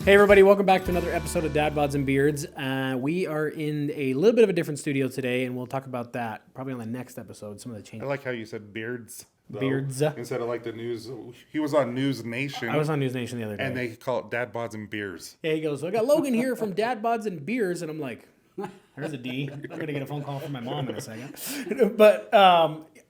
Hey everybody, welcome back to another episode of Dad Bods and Beards. We are in a little bit of a different studio today, and we'll talk about that probably on the next episode, some of the changes. I like how you said beards. Though, Beards. Instead of like the news. He was on News Nation. I was on News Nation the other day. And they call it Dad Bods and Beers. Yeah, he goes, I got Logan here from Dad Bods and Beers, and I'm like, there's a D. I'm going to get a phone call from my mom in a second. But,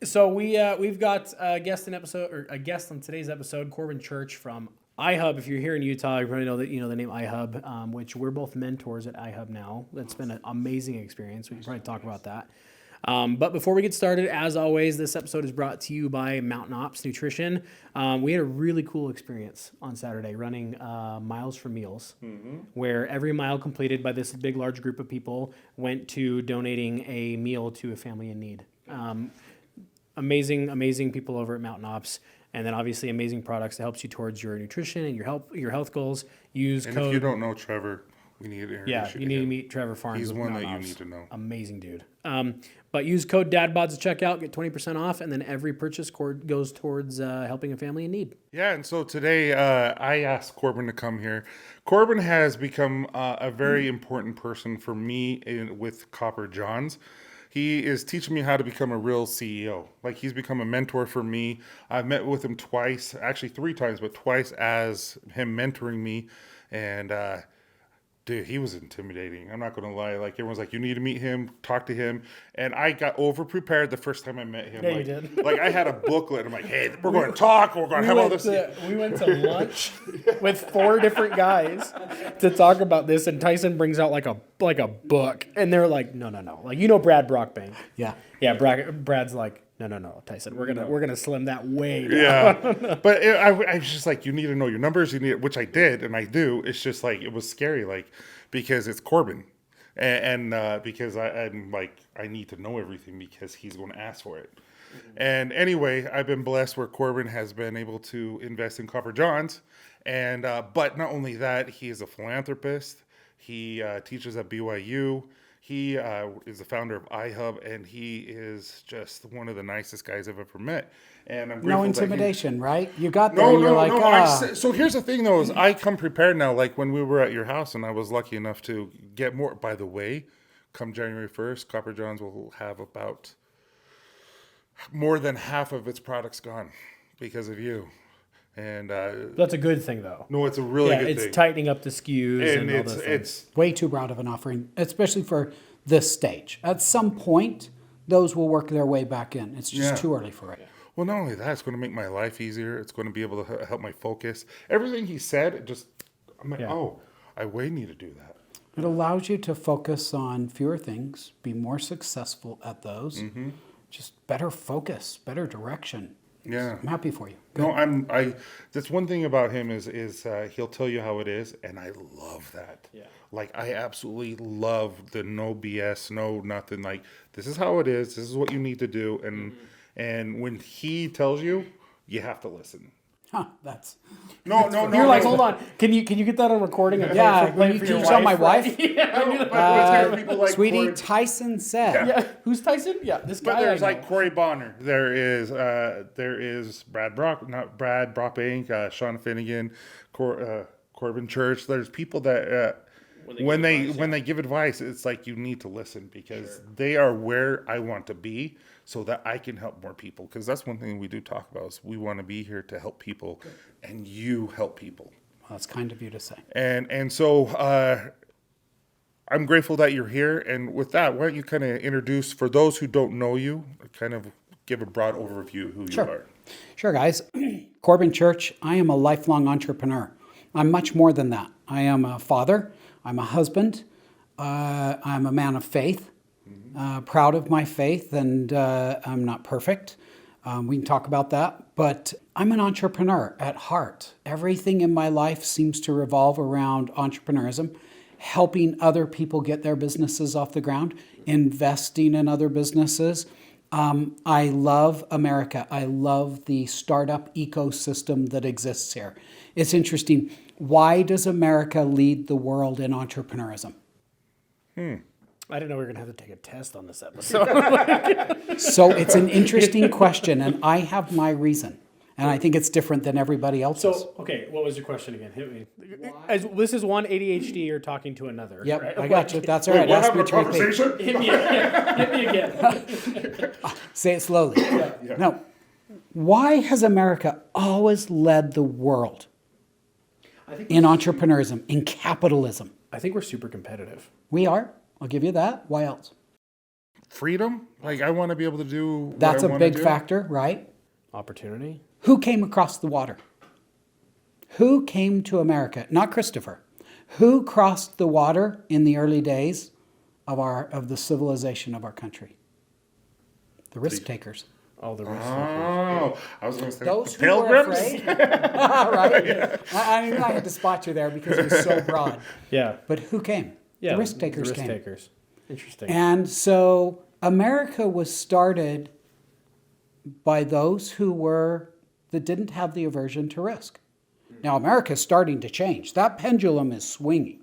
so we've got a guest on today's episode, Corbin Church from iHUB. If you're here in Utah, you probably know that the name iHUB, which we're both mentors at iHUB now. That's been an amazing experience. We can probably talk about that. But before we get started, as always, this episode is brought to you by Mountain Ops Nutrition. We had a really cool experience on Saturday running Miles for Meals, where every mile completed by this big, large group of people went to donating a meal to a family in need. Amazing people over at Mountain Ops. And then obviously amazing products that helps you towards your nutrition and your health goals. Use code. If you don't know Trevor, we need to introduce you need to meet Trevor Farnes. He's one that Ops. you need to know. Amazing dude. But use code DADBODS to check out, get 20% off, and then every purchase goes towards helping a family in need. Yeah, and so today I asked Corbin to come here. Corbin has become a very important person for me with Copper Johns. He is teaching me how to become a real CEO. Like, he's become a mentor for me. I've met with him twice, actually 3 times, but twice as him mentoring me. And, dude, he was intimidating. I'm not going to lie. Like, everyone's like, you need to meet him, talk to him. And I got over-prepared the first time I met him. Yeah, like, you did. Like, I had a booklet. I'm like, hey, we're going to talk. We're going to have all this. We went to lunch with 4 different guys to talk about this, and Tyson brings out like a book, and they're like, no. Like, Brad Brockbank. Yeah. Yeah, Brad's like, no, Tyson, we're gonna slim that way down. Yeah, but I was just like, you need to know your numbers, which I did, and I do. It's just like, it was scary, like, because it's Corbin, and because I'm like, I need to know everything because he's going to ask for it. Mm-hmm. And anyway, I've been blessed where Corbin has been able to invest in Copper Johns, and but not only that, he is a philanthropist. He teaches at BYU. He is the founder of iHUB, and he is just one of the nicest guys I've ever met. And I'm grateful. No intimidation, right? You got there, you're like, So here's the thing, though, is I come prepared now. Like, when we were at your house, and I was lucky enough to get more. By the way, come January 1st, Copper Johns will have about more than half of its products gone because of you. And That's a good thing, though. No, it's a really good thing. It's tightening up the SKUs and all those things. It's way too broad of an offering, especially for this stage. At some point, those will work their way back in. It's just too early for it. Well, not only that, it's going to make my life easier. It's going to be able to help my focus. Everything he said, I'm like, I way need to do that. It allows you to focus on fewer things, be more successful at those, just better focus, better direction. Yeah, I'm happy for you. Good. No, that's one thing about him is he'll tell you how it is, and I love that. Yeah. Like, I absolutely love the no BS, no nothing. Like, this is how it is. This is what you need to do, and when he tells you, you have to listen. Huh, that's... No. You're like, hold on. Can you get that on recording? Yeah, when you tell my wife. People like Sweetie, Corey. Tyson said. Yeah. Who's Tyson? Yeah, this guy. But there's like Corey Bonner. There is Brad Brockbank, Sean Finnegan, Corbin Church. There's people that when they give advice, it's like you need to listen because they are where I want to be so that I can help more people. Because that's one thing we do talk about is we want to be here to help people, and you help people. Well, that's kind of you to say. And so I'm grateful that you're here. And with that, why don't you kind of introduce, for those who don't know you, kind of give a broad overview of who you are. Sure, guys. Corbin Church, I am a lifelong entrepreneur. I'm much more than that. I am a father. I'm a husband. I'm a man of faith. Proud of my faith, and I'm not perfect. We can talk about that. But I'm an entrepreneur at heart. Everything in my life seems to revolve around entrepreneurism, helping other people get their businesses off the ground, investing in other businesses. I love America. I love the startup ecosystem that exists here. It's interesting. Why does America lead the world in entrepreneurism? I didn't know we were going to have to take a test on this episode. So it's an interesting question, and I have my reason. And I think it's different than everybody else's. So, okay, what was your question again? Hit me. This is one ADHD you're talking to another. Yep, right? I got you. That's all Wait, right. we're Ask having me a to repeat. conversation? Hit me again. Say it slowly. No. Why has America always led the world in entrepreneurism, in capitalism? I think we're super competitive. We are. I'll give you that. Why else? Freedom? Like, I want to be able to do what That's I a want to big do. factor, right? Opportunity. Who came across the water? Who came to America? Not Christopher. Who crossed the water in the early days of the civilization of our country? The risk takers. All the risk. Oh, I was going to say Those the who were pilgrims. afraid. Right? I knew I had to spot you there because it was so broad. Yeah. But who came? Yeah. The risk takers the risk came. takers. Interesting. And so America was started by those that didn't have the aversion to risk. Now America's starting to change. That pendulum is swinging.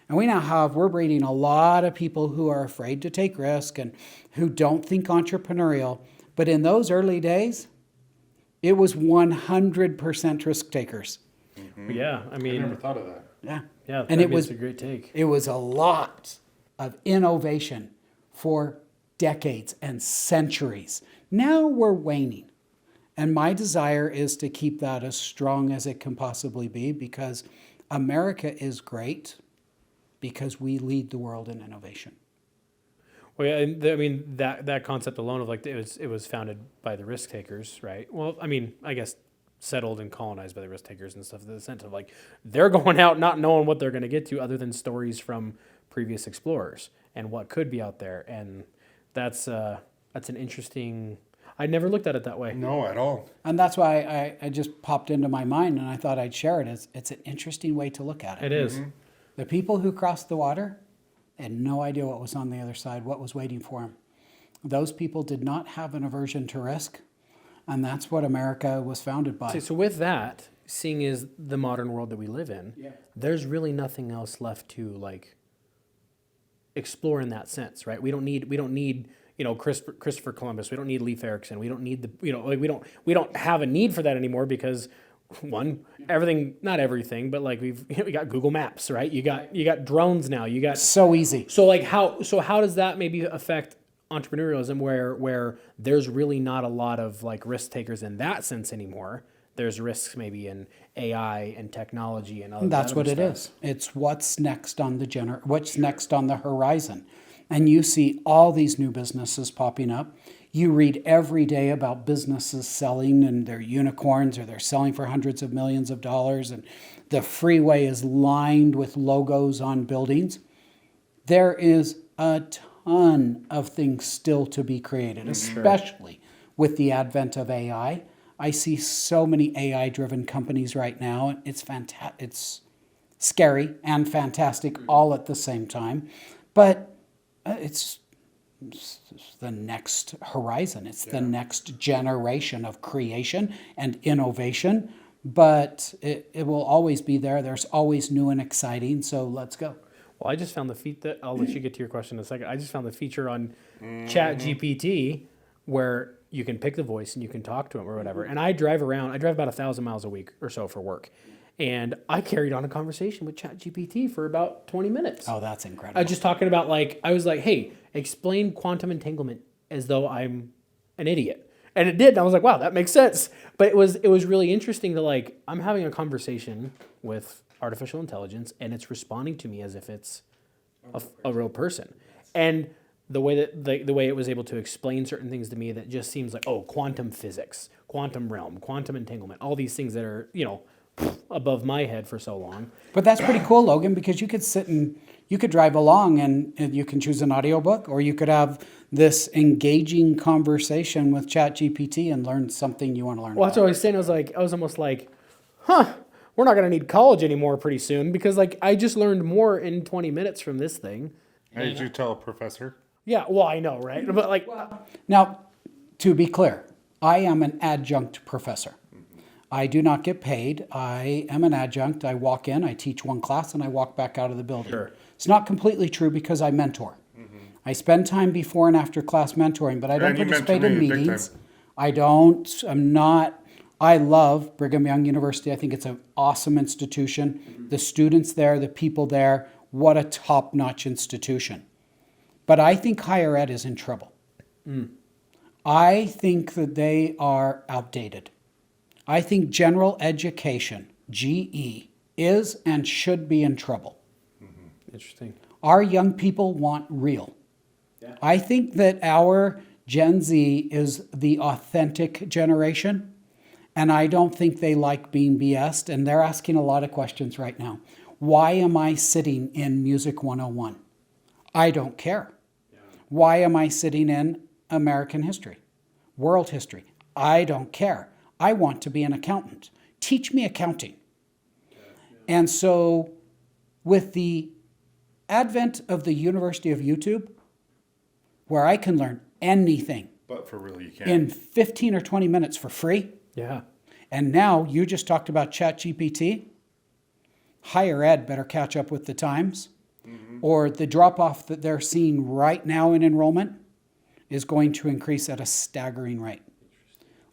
And we're breeding a lot of people who are afraid to take risk and who don't think entrepreneurial. But in those early days, it was 100% risk takers. Yeah, I I mean, never thought of that. Yeah. yeah, And it's a great take. It was a lot of innovation for decades and centuries. Now we're waning. And my desire is to keep that as strong as it can possibly be, because America is great because we lead the world in innovation. Well, yeah, and I mean that concept alone of like it was founded by the risk takers, right? Well, I mean, I guess settled and colonized by the risk takers and stuff. The sense of like they're going out not knowing what they're going to get to, other than stories from previous explorers and what could be out there, and that's an interesting. I never looked at it that way. No, at all. And that's why I just popped into my mind, and I thought I'd share it. It's an interesting way to look at it. It is. The people who crossed the water had no idea what was on the other side, what was waiting for them. Those people did not have an aversion to risk, and that's what America was founded by. So with that, seeing as the modern world that we live in, there's really nothing else left to like explore in that sense, right? We don't need Christopher Columbus. We don't need Leif Erikson. We don't need we don't have a need for that anymore, because one, everything, not everything, but like we got Google Maps, right? You got drones now. You got So easy. So how does that maybe affect entrepreneurialism where there's really not a lot of like risk takers in that sense anymore? There's risks maybe in AI and technology and other. That's what it is. It's what's next on what's next on the horizon. And you see all these new businesses popping up. You read every day about businesses selling, and they're unicorns, or they're selling for hundreds of millions of dollars, and the freeway is lined with logos on buildings. There is a ton of things still to be created, especially with the advent of AI. I see so many AI-driven companies right now. It's fantastic. It's scary and fantastic all at the same time. But it's the next horizon. It's the next generation of creation and innovation. But it will always be there. There's always new and exciting. So let's go. Well, I just found I'll let you get to your question in a second. I just found the feature on ChatGPT where you can pick the voice and you can talk to him or whatever. And I drive about 1,000 miles a week or so for work. And I carried on a conversation with ChatGPT for about 20 minutes. Oh, that's incredible. I was just talking about I was like, hey, explain quantum entanglement as though I'm an idiot. And it did. And I was like, wow, that makes sense. But it was really interesting to I'm having a conversation with artificial intelligence and it's responding to me as if it's a real person. And the way that the way it was able to explain certain things to me that just seems like, oh, quantum physics, quantum realm, quantum entanglement, all these things that are, above my head for so long. But that's pretty cool, Logan, because you could you could drive along and you can choose an audiobook, or you could have this engaging conversation with ChatGPT and learn something you want to learn Well, that's what I was saying. I was almost like, we're not going to need college anymore pretty soon, because I just learned more in 20 minutes from this thing. How did you tell a professor? Yeah, well, I know, right? But Now, to be clear, I am an adjunct professor. I do not get paid. I am an adjunct. I walk in, I teach one class, and I walk back out of the building. Sure. It's not completely true because I mentor. I spend time before and after class mentoring, but I don't and you participate mentor in me big meetings. time. I'm not I love Brigham Young University. I think it's an awesome institution. The students there, the people there, what a top-notch institution. But I think higher ed is in trouble. I think that they are outdated. I think general education, GE, is and should be in trouble. Interesting. Our young people want real. Yeah. I think that our Gen Z is the authentic generation, and I don't think they like being BS'd, and they're asking a lot of questions right now. Why am I sitting in Music 101? I don't care. Why am I sitting in American history, world history? I don't care. I want to be an accountant. Teach me accounting. And so with the advent of the University of YouTube, where I can learn anything But for real, you can't. in 15 or 20 minutes for free, Yeah. and now you just talked about ChatGPT, higher ed better catch up with the times, or the drop-off that they're seeing right now in enrollment is going to increase at a staggering rate.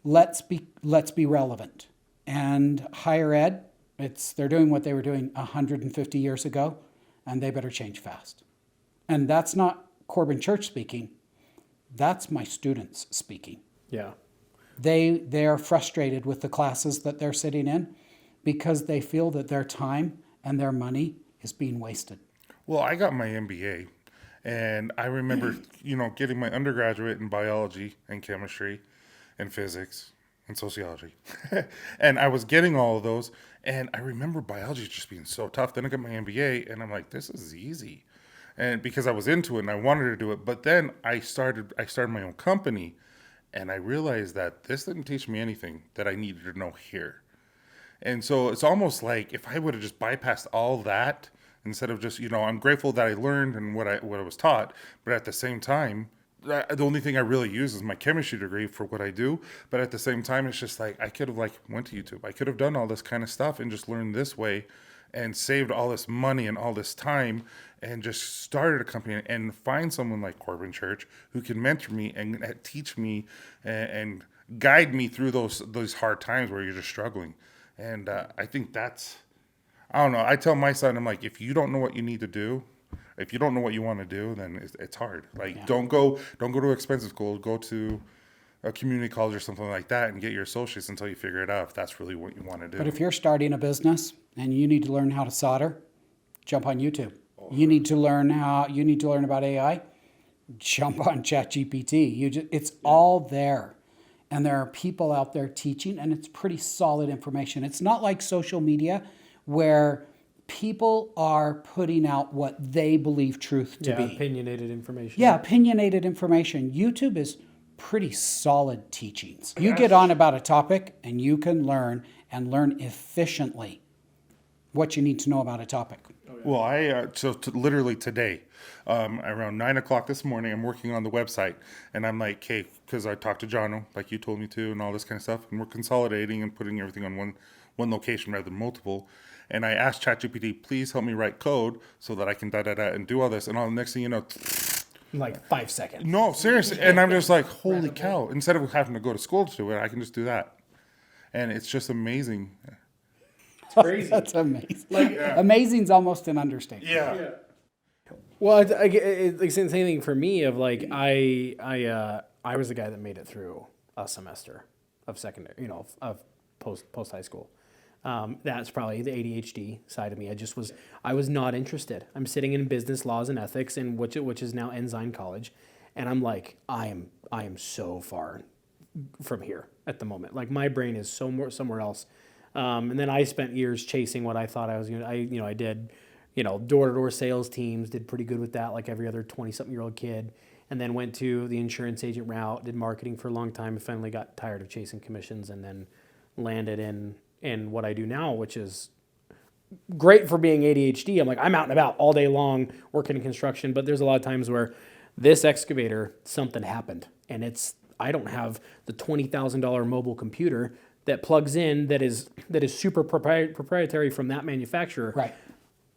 Let's be relevant. And higher ed, they're doing what they were doing 150 years ago, and they better change fast. And that's not Corbin Church speaking. That's my students speaking. Yeah. They are frustrated with the classes that they're sitting in because they feel that their time and their money is being wasted. Well, I got my MBA, and I remember, getting my undergraduate in biology and chemistry and physics and sociology. And I was getting all of those, and I remember biology just being so tough. Then I got my MBA, and I'm like, this is easy. And because I was into it and I wanted to do it, but then I started my own company, and I realized that this didn't teach me anything that I needed to know here. And so it's almost like if I would have just bypassed all that instead of just, I'm grateful that I learned and what I was taught, but at the same time, the only thing I really use is my chemistry degree for what I do. But at the same time, it's just like I could have went to YouTube. I could have done all this kind of stuff and just learned this way and saved all this money and all this time and just started a company and find someone like Corbin Church who can mentor me and teach me and guide me through those hard times where you're just struggling. And I think I don't know. I tell my son, I'm like, if you don't know what you need to do, if you don't know what you want to do, then it's hard. Don't go to expensive school. Go to a community college or something like that and get your associates until you figure it out if that's really what you want to do. But if you're starting a business and you need to learn how to solder, jump on YouTube. You need to learn about AI, jump on ChatGPT. It's all there. And there are people out there teaching, and it's pretty solid information. It's not like social media where people are putting out what they believe truth to be. Opinionated information. Yeah, opinionated information. YouTube is pretty solid teachings. You get on about a topic and you can learn efficiently what you need to know about a topic. Well, literally today, around 9 o'clock this morning, I'm working on the website, and I'm like, hey, because I talked to Jono, like you told me to, and all this kind of stuff, and we're consolidating and putting everything on one location rather than multiple. And I asked ChatGPT, please help me write code so that I can and do all this. And all the next thing you know, like 5 seconds. No, seriously. And I'm just like, holy cow. Instead of having to go to school to do it, I can just do that. And it's just amazing. It's crazy. That's amazing. Amazing's almost an understatement. Yeah. Well, it's the same thing for me. Of I was the guy that made it through a semester of secondary, of post high school. That's probably the ADHD side of me. I was not interested. I'm sitting in business laws and ethics, and which is now Ensign College, and I'm like, I am so far from here at the moment. Like my brain is somewhere else. And then I spent years chasing what I thought I was going to. I did, door-to-door sales teams, did pretty good with that, like every other 20-something-year-old kid. And then went to the insurance agent route, did marketing for a long time, and finally got tired of chasing commissions, and then landed in what I do now, which is great for being ADHD. I'm like, I'm out and about all day long working in construction, but there's a lot of times where this excavator, something happened, and I don't have the $20,000 mobile computer that plugs in that is super proprietary from that manufacturer. Right.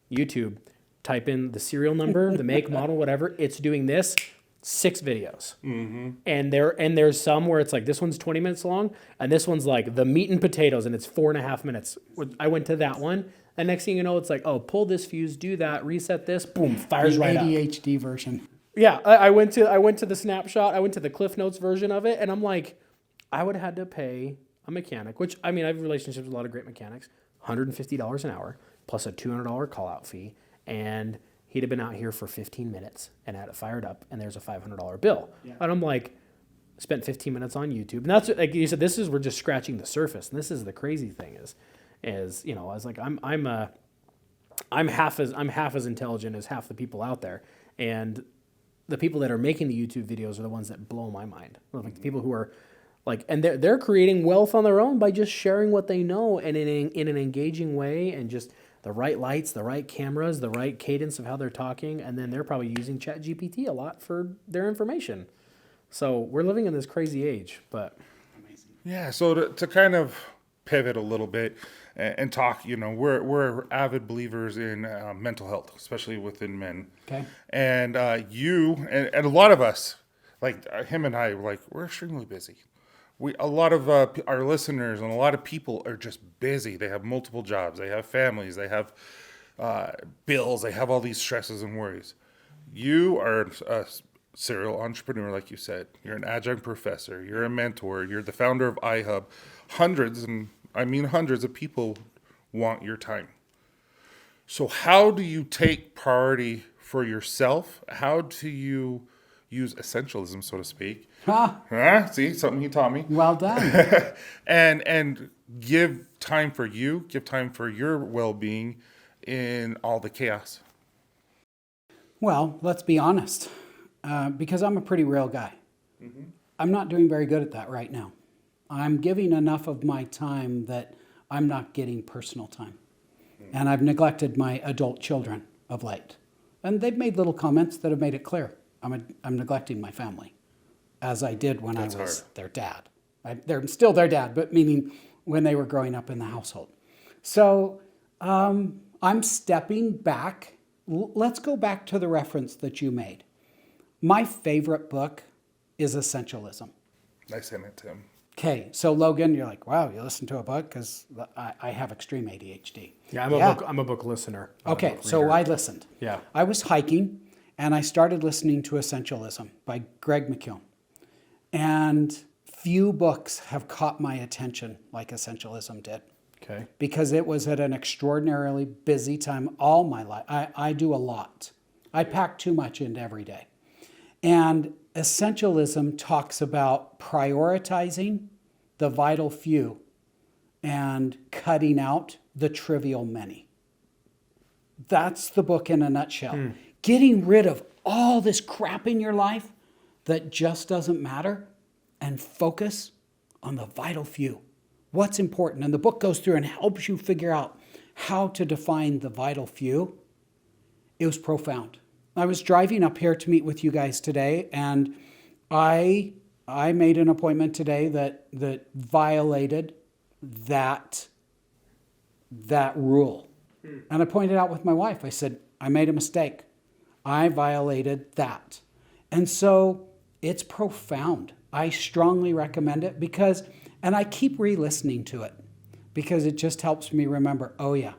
YouTube, type in the serial number, the make, model, whatever. It's doing this. 6 videos. And there's some where it's like, this one's 20 minutes long, and this one's like the meat and potatoes, and it's 4.5 minutes. I went to that one, and next thing you know, it's like, oh, pull this fuse, do that, reset this, boom, fires right up. ADHD version. Yeah, I went to the snapshot, I went to the Cliff Notes version of it, and I'm like, I would have had to pay a mechanic, which, I mean, I have relationships with a lot of great mechanics, $150 an hour, plus a $200 call-out fee, and he'd have been out here for 15 minutes and had it fired up, and there's a $500 bill. Yeah. And I'm like, spent 15 minutes on YouTube. And that's, like you said, we're just scratching the surface. And this is the crazy thing is, you know, I was like, I'm half as intelligent as half the people out there. And the people that are making the YouTube videos are the ones that blow my mind. Like the people who are like, and they're creating wealth on their own by just sharing what they know and in an engaging way, and just the right lights, the right cameras, the right cadence of how they're talking, and then they're probably using ChatGPT a lot for their information. So we're living in this crazy age, but... Yeah, so to kind of pivot a little bit and talk, you know, we're avid believers in mental health, especially within men. Okay. And you and a lot of us, like him and I, we're extremely busy. A lot of our listeners and a lot of people are just busy. They have multiple jobs. They have families. They have bills. They have all these stresses and worries. You are a serial entrepreneur, like you said. You're an adjunct professor. You're a mentor. You're the founder of iHUB. Hundreds of people want your time. So how do you take priority for yourself? How do you use essentialism, so to speak? See, something he taught me. Well done. and give time for you, give time for your well-being in all the chaos. Well, let's be honest, because I'm a pretty real guy. Mm-hmm. I'm not doing very good at that right now. I'm giving enough of my time that I'm not getting personal time. Mm-hmm. And I've neglected my adult children of late. And they've made little comments that have made it clear. I'm neglecting my family, as I did when I was their dad. They're still their dad, but meaning when they were growing up in the household. So I'm stepping back. Let's go back to the reference that you made. My favorite book is Essentialism. I sent it to him. Okay, so Logan, you're like, wow, you listen to a book? Because I have extreme ADHD. Yeah, I'm a book listener. Okay, so I listened. Yeah. I was hiking, and I started listening to Essentialism by McKeown. And few books have caught my attention like Essentialism did. Okay. Because it was at an extraordinarily busy time all my life. I do a lot. I pack too much into every day. And Essentialism talks about prioritizing the vital few and cutting out the trivial many. That's the book in a nutshell. Getting rid of all this crap in your life that just doesn't matter and focus on the vital few. What's important? And the book goes through and helps you figure out how to define the vital few. It was profound. I was driving up here to meet with you guys today, and I made an appointment today that violated that rule. And I pointed out with my wife, I said, I made a mistake. I violated that. And so it's profound. I strongly recommend it because, and I keep re-listening to it because it just helps me remember, oh yeah,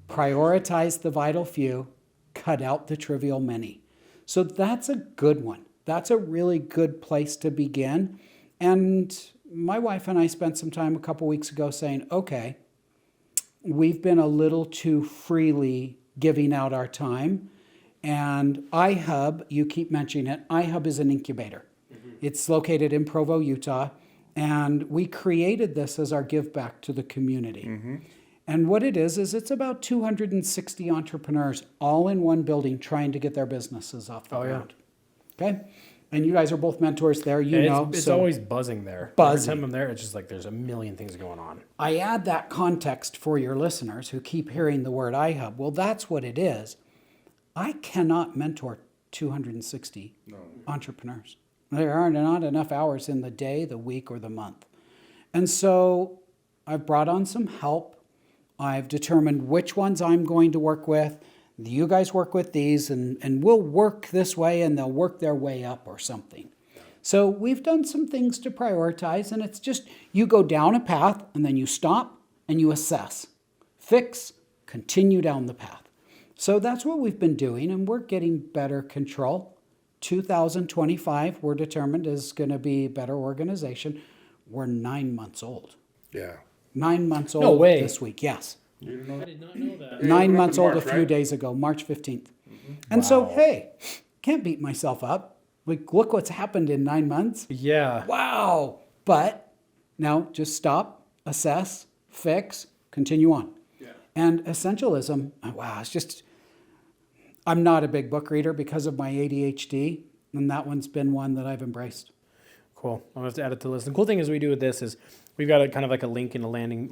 prioritize the vital few, cut out the trivial many. So that's a good one. That's a really good place to begin. And my wife and I spent some time a couple weeks ago saying, okay, we've been a little too freely giving out our time. And iHUB, you keep mentioning it, iHUB is an incubator. Mm-hmm. It's located in Provo, Utah. And we created this as our give back to the community. Mm-hmm. And what it is it's about 260 entrepreneurs all in one building trying to get their businesses off the ground. Yeah. Okay? And you guys are both mentors there, It's always buzzing there. Buzzing. Every time I'm there, it's just like there's a million things going on. I add that context for your listeners who keep hearing the word iHUB. Well, that's what it is. I cannot mentor 260 entrepreneurs. There are not enough hours in the day, the week, or the month. And so I've brought on some help. I've determined which ones I'm going to work with. You guys work with these, and we'll work this way, and they'll work their way up or something. So we've done some things to prioritize, and it's just you go down a path, and then you stop, and you assess, fix, continue down the path. So that's what we've been doing, and we're getting better control. 2025, we're determined, is going to be a better organization. We're 9 months old. Yeah. 9 months old No way. this week, yes. You didn't know? I did not know that. 9 months old March, a few right? days ago, March 15th. And so, hey, can't beat myself up. Like, look what's happened in 9 months. Yeah. Wow. But now just stop, assess, fix, continue on. Yeah. And essentialism, wow, it's just, I'm not a big book reader because of my ADHD, and that one's been one that I've embraced. Cool. I'm gonna have to add it to the list. The cool thing is we do with this is we've got a kind of like a link in a landing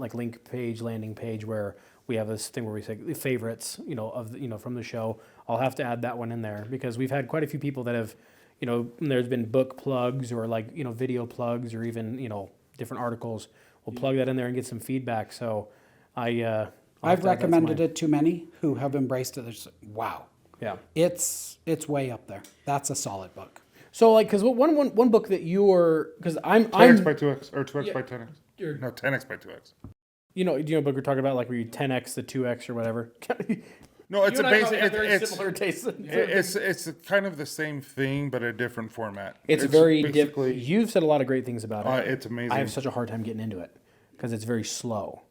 page where we have this thing where we say favorites, from the show. I'll have to add that one in there because we've had quite a few people that have, there's been book plugs or video plugs or even, different articles. We'll plug that in there and get some feedback. So I've recommended it to many who have embraced it. They're just, wow. Yeah. It's way up there. That's a solid book. So because one book that because I'm 10x by 2x or 2x by 10x. Or- No, 10x by 2x. do you know what book we're talking about, like where you 10x the 2x or whatever? No, it's You a and I basic. probably have very It's similar tastes. it's kind of the same thing, but a different format. It's very basically. different. You've said a lot of great things about it. It's amazing. I have such a hard time getting into it because it's very slow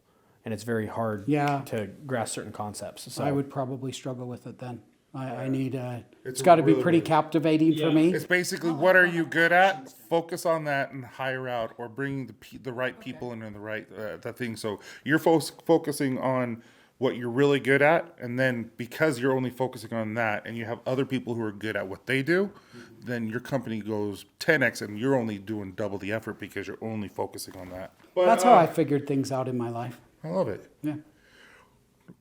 and it's very hard to grasp certain concepts. So I would probably struggle with it then. I need it's It's got to be really pretty good. captivating for me. It's basically what are you good at? Focus on that and hire out, or bring the right people in the right that thing. So you're focusing on what you're really good at, and then because you're only focusing on that, and you have other people who are good at what they do, then your company goes 10x, and you're only doing double the effort because you're only focusing on that. But, That's how I figured things out in my life. I love it. Yeah.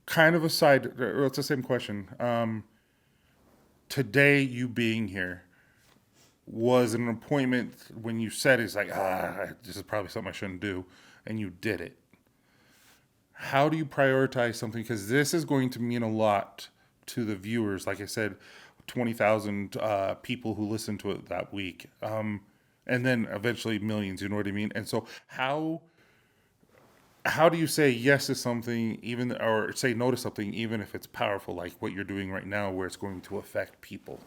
Kind of aside, it's the same question. Today, you being here was an appointment when you said it's like, this is probably something I shouldn't do, and you did it. How do you prioritize something? Because this is going to mean a lot to the viewers. Like I said, 20,000 people who listened to it that week, and then eventually millions. You know what I mean? And so how do you say yes to something, or say no to something, even if it's powerful, like what you're doing right now, where it's going to affect people?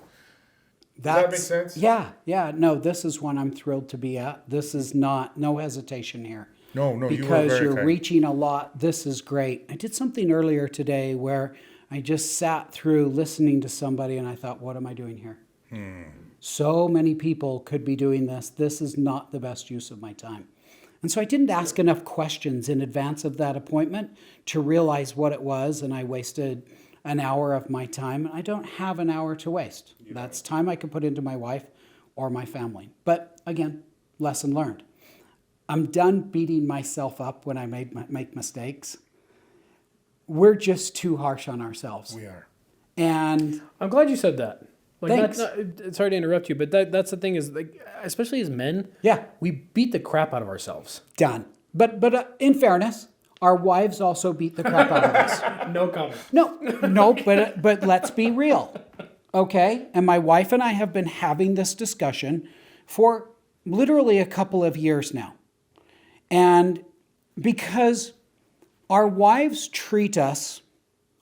Does that make sense? Yeah. No, this is one I'm thrilled to be at. This is no hesitation here. No, you were because very you're kind. reaching a lot. This is great. I did something earlier today where I just sat through listening to somebody and I thought, what am I doing here? So many people could be doing this. This is not the best use of my time. And so I didn't ask enough questions in advance of that appointment to realize what it was, and I wasted an hour of my time. I don't have an hour to waste. That's time I could put into my wife or my family. But again, lesson learned. I'm done beating myself up when I make mistakes. We're just too harsh on ourselves. We are. And I'm glad you said that. Thanks. Sorry to interrupt you, but that's the thing is, like, especially as men, yeah, we beat the crap out of ourselves. done. But in fairness, our wives also beat the crap out of us. No comment. No, but let's be real, okay? And my wife and I have been having this discussion for literally a couple of years now. And because our wives treat us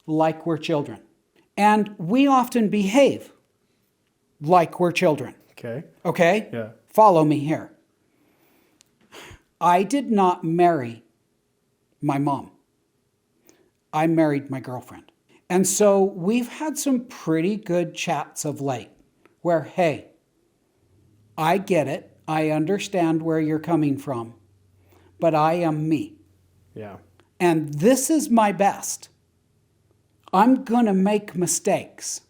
like we're children, and we often behave like we're children. Okay? Yeah. Follow me here. I did not marry my mom. I married my girlfriend. And so we've had some pretty good chats of late where, hey, I get it. I understand where you're coming from, but I am me. Yeah. And this is my best. I'm going to make mistakes.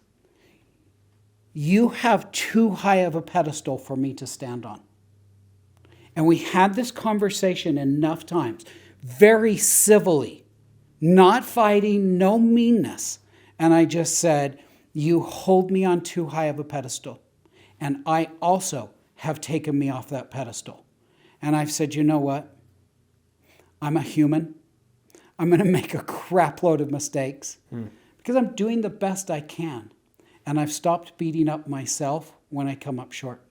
You have too high of a pedestal for me to stand on. And we had this conversation enough times, very civilly, not fighting, no meanness. And I just said, you hold me on too high of a pedestal. And I also have taken me off that pedestal. And I've said, you know what? I'm a human. I'm going to make a crap load of mistakes because I'm doing the best I can. And I've stopped beating up myself when I come up short.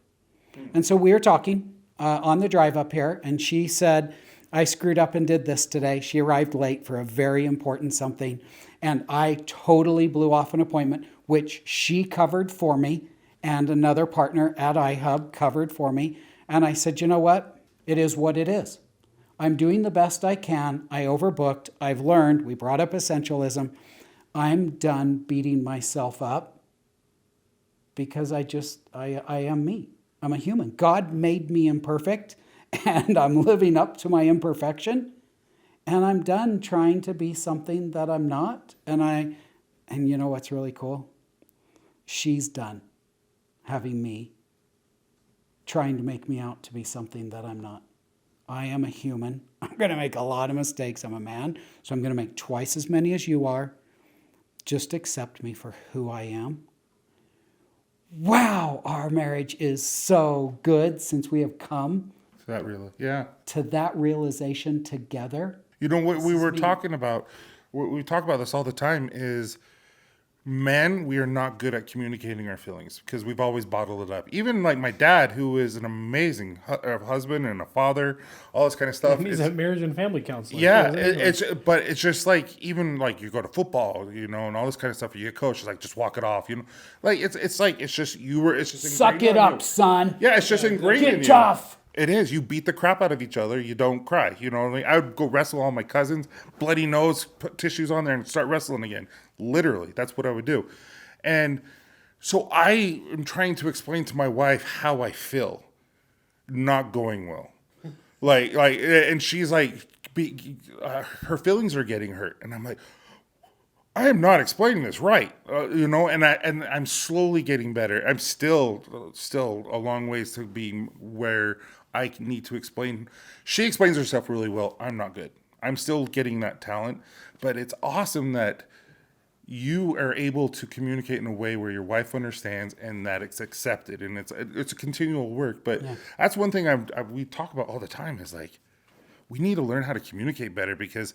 And so we were talking on the drive up here, and she said, I screwed up and did this today. She arrived late for a very important something, and I totally blew off an appointment, which she covered for me, and another partner at iHUB covered for me. And I said, you know what? It is what it is. I'm doing the best I can. I overbooked. I've learned. We brought up essentialism. I'm done beating myself up because I am me. I'm a human. God made me imperfect, and I'm living up to my imperfection, and I'm done trying to be something that I'm not. And you know what's really cool? She's done having me trying to make me out to be something that I'm not. I am a human. I'm going to make a lot of mistakes. I'm a man, so I'm going to make twice as many as you are. Just accept me for who I am. Wow, our marriage is so good since we have come to that realization together. You know what we were talking about, we talk about this all the time, is men, we are not good at communicating our feelings because we've always bottled it up. Even like my dad, who is an amazing husband and a father, all this kind of stuff. He's a marriage and family counselor. Yeah, but it's just like, even like you go to football, and all this kind of stuff. You get coached, it's like, just walk it off, like it's just suck it up, son. Yeah, it's just ingrained in you. Get tough. It is. You beat the crap out of each other. You don't cry. I would go wrestle all my cousins, bloody nose, put tissues on there, and start wrestling again. Literally, that's what I would do. And so I am trying to explain to my wife how I feel, not going well. And she's like, her feelings are getting hurt, and I'm like, I am not explaining this right, and I'm slowly getting better. I'm still a long ways to be where I need to explain. She explains herself really well. I'm not good. I'm still getting that talent, but it's awesome that you are able to communicate in a way where your wife understands and that it's accepted, and it's a continual work. But that's one thing we talk about all the time is like, we need to learn how to communicate better, because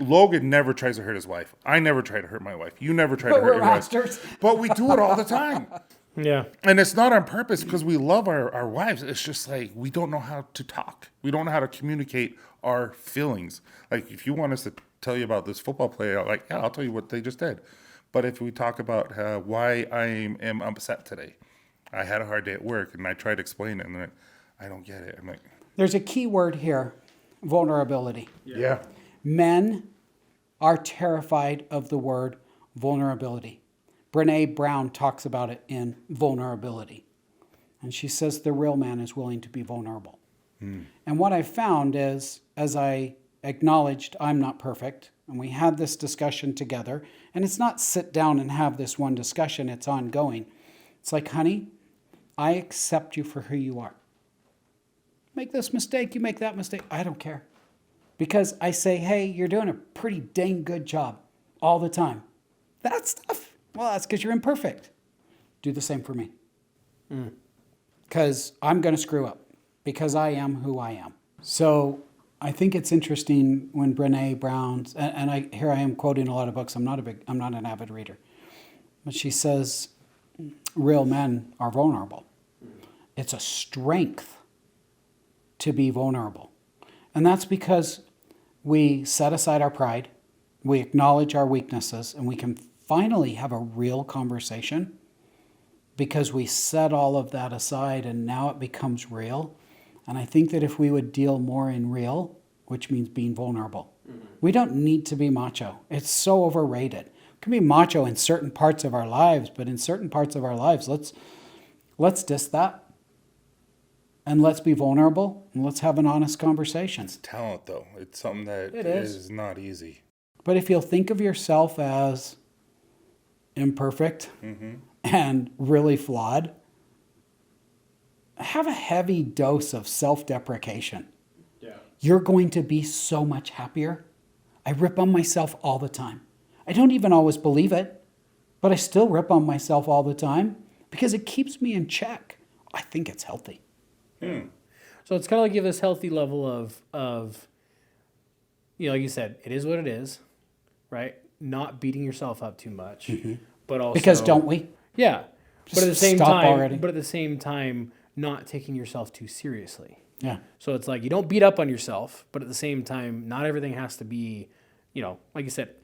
Logan never tries to hurt his wife. I never try to hurt my wife. You never try to hurt your wife. But we do it all the time. Yeah. And it's not on purpose because we love our wives. It's just like, we don't know how to talk. We don't know how to communicate our feelings. Like, if you want us to tell you about this football player, like, yeah, I'll tell you what they just did. But if we talk about why I am upset today, I had a hard day at work, and I tried to explain it, and then I don't get it. I'm like, there's a key word here, vulnerability. Yeah. Men are terrified of the word vulnerability. Brene Brown talks about it in Vulnerability. And she says the real man is willing to be vulnerable. And what I found is, as I acknowledged I'm not perfect, and we had this discussion together, and it's not sit down and have this one discussion, it's ongoing. It's like, honey, I accept you for who you are. Make this mistake, you make that mistake, I don't care. Because I say, hey, you're doing a pretty dang good job all the time. That stuff, well, that's because you're imperfect. Do the same for me. Because I'm going to screw up. Because I am who I am. So I think it's interesting when Brene Brown's, and here I am quoting a lot of books. I'm not an avid reader. But she says, real men are vulnerable. It's a strength to be vulnerable. And that's because we set aside our pride, we acknowledge our weaknesses, and we can finally have a real conversation because we set all of that aside and now it becomes real. And I think that if we would deal more in real, which means being vulnerable, we don't need to be macho. It's so overrated. We can be macho in certain parts of our lives, but in certain parts of our lives, let's diss that. And let's be vulnerable, and let's have an honest conversation. It's talent, though. It's something that is not easy. But if you'll think of yourself as imperfect and really flawed, have a heavy dose of self-deprecation. Yeah. You're going to be so much happier. I rip on myself all the time. I don't even always believe it, but I still rip on myself all the time because it keeps me in check. I think it's healthy. So it's kind of like give this healthy level of, like you said, it is what it is, right? not beating yourself up too much, but also Because don't we? Yeah, but at the same stop time, already. but at the same time, not taking yourself too seriously. Yeah. So it's like you don't beat up on yourself, but at the same time, not everything has to be, like you said.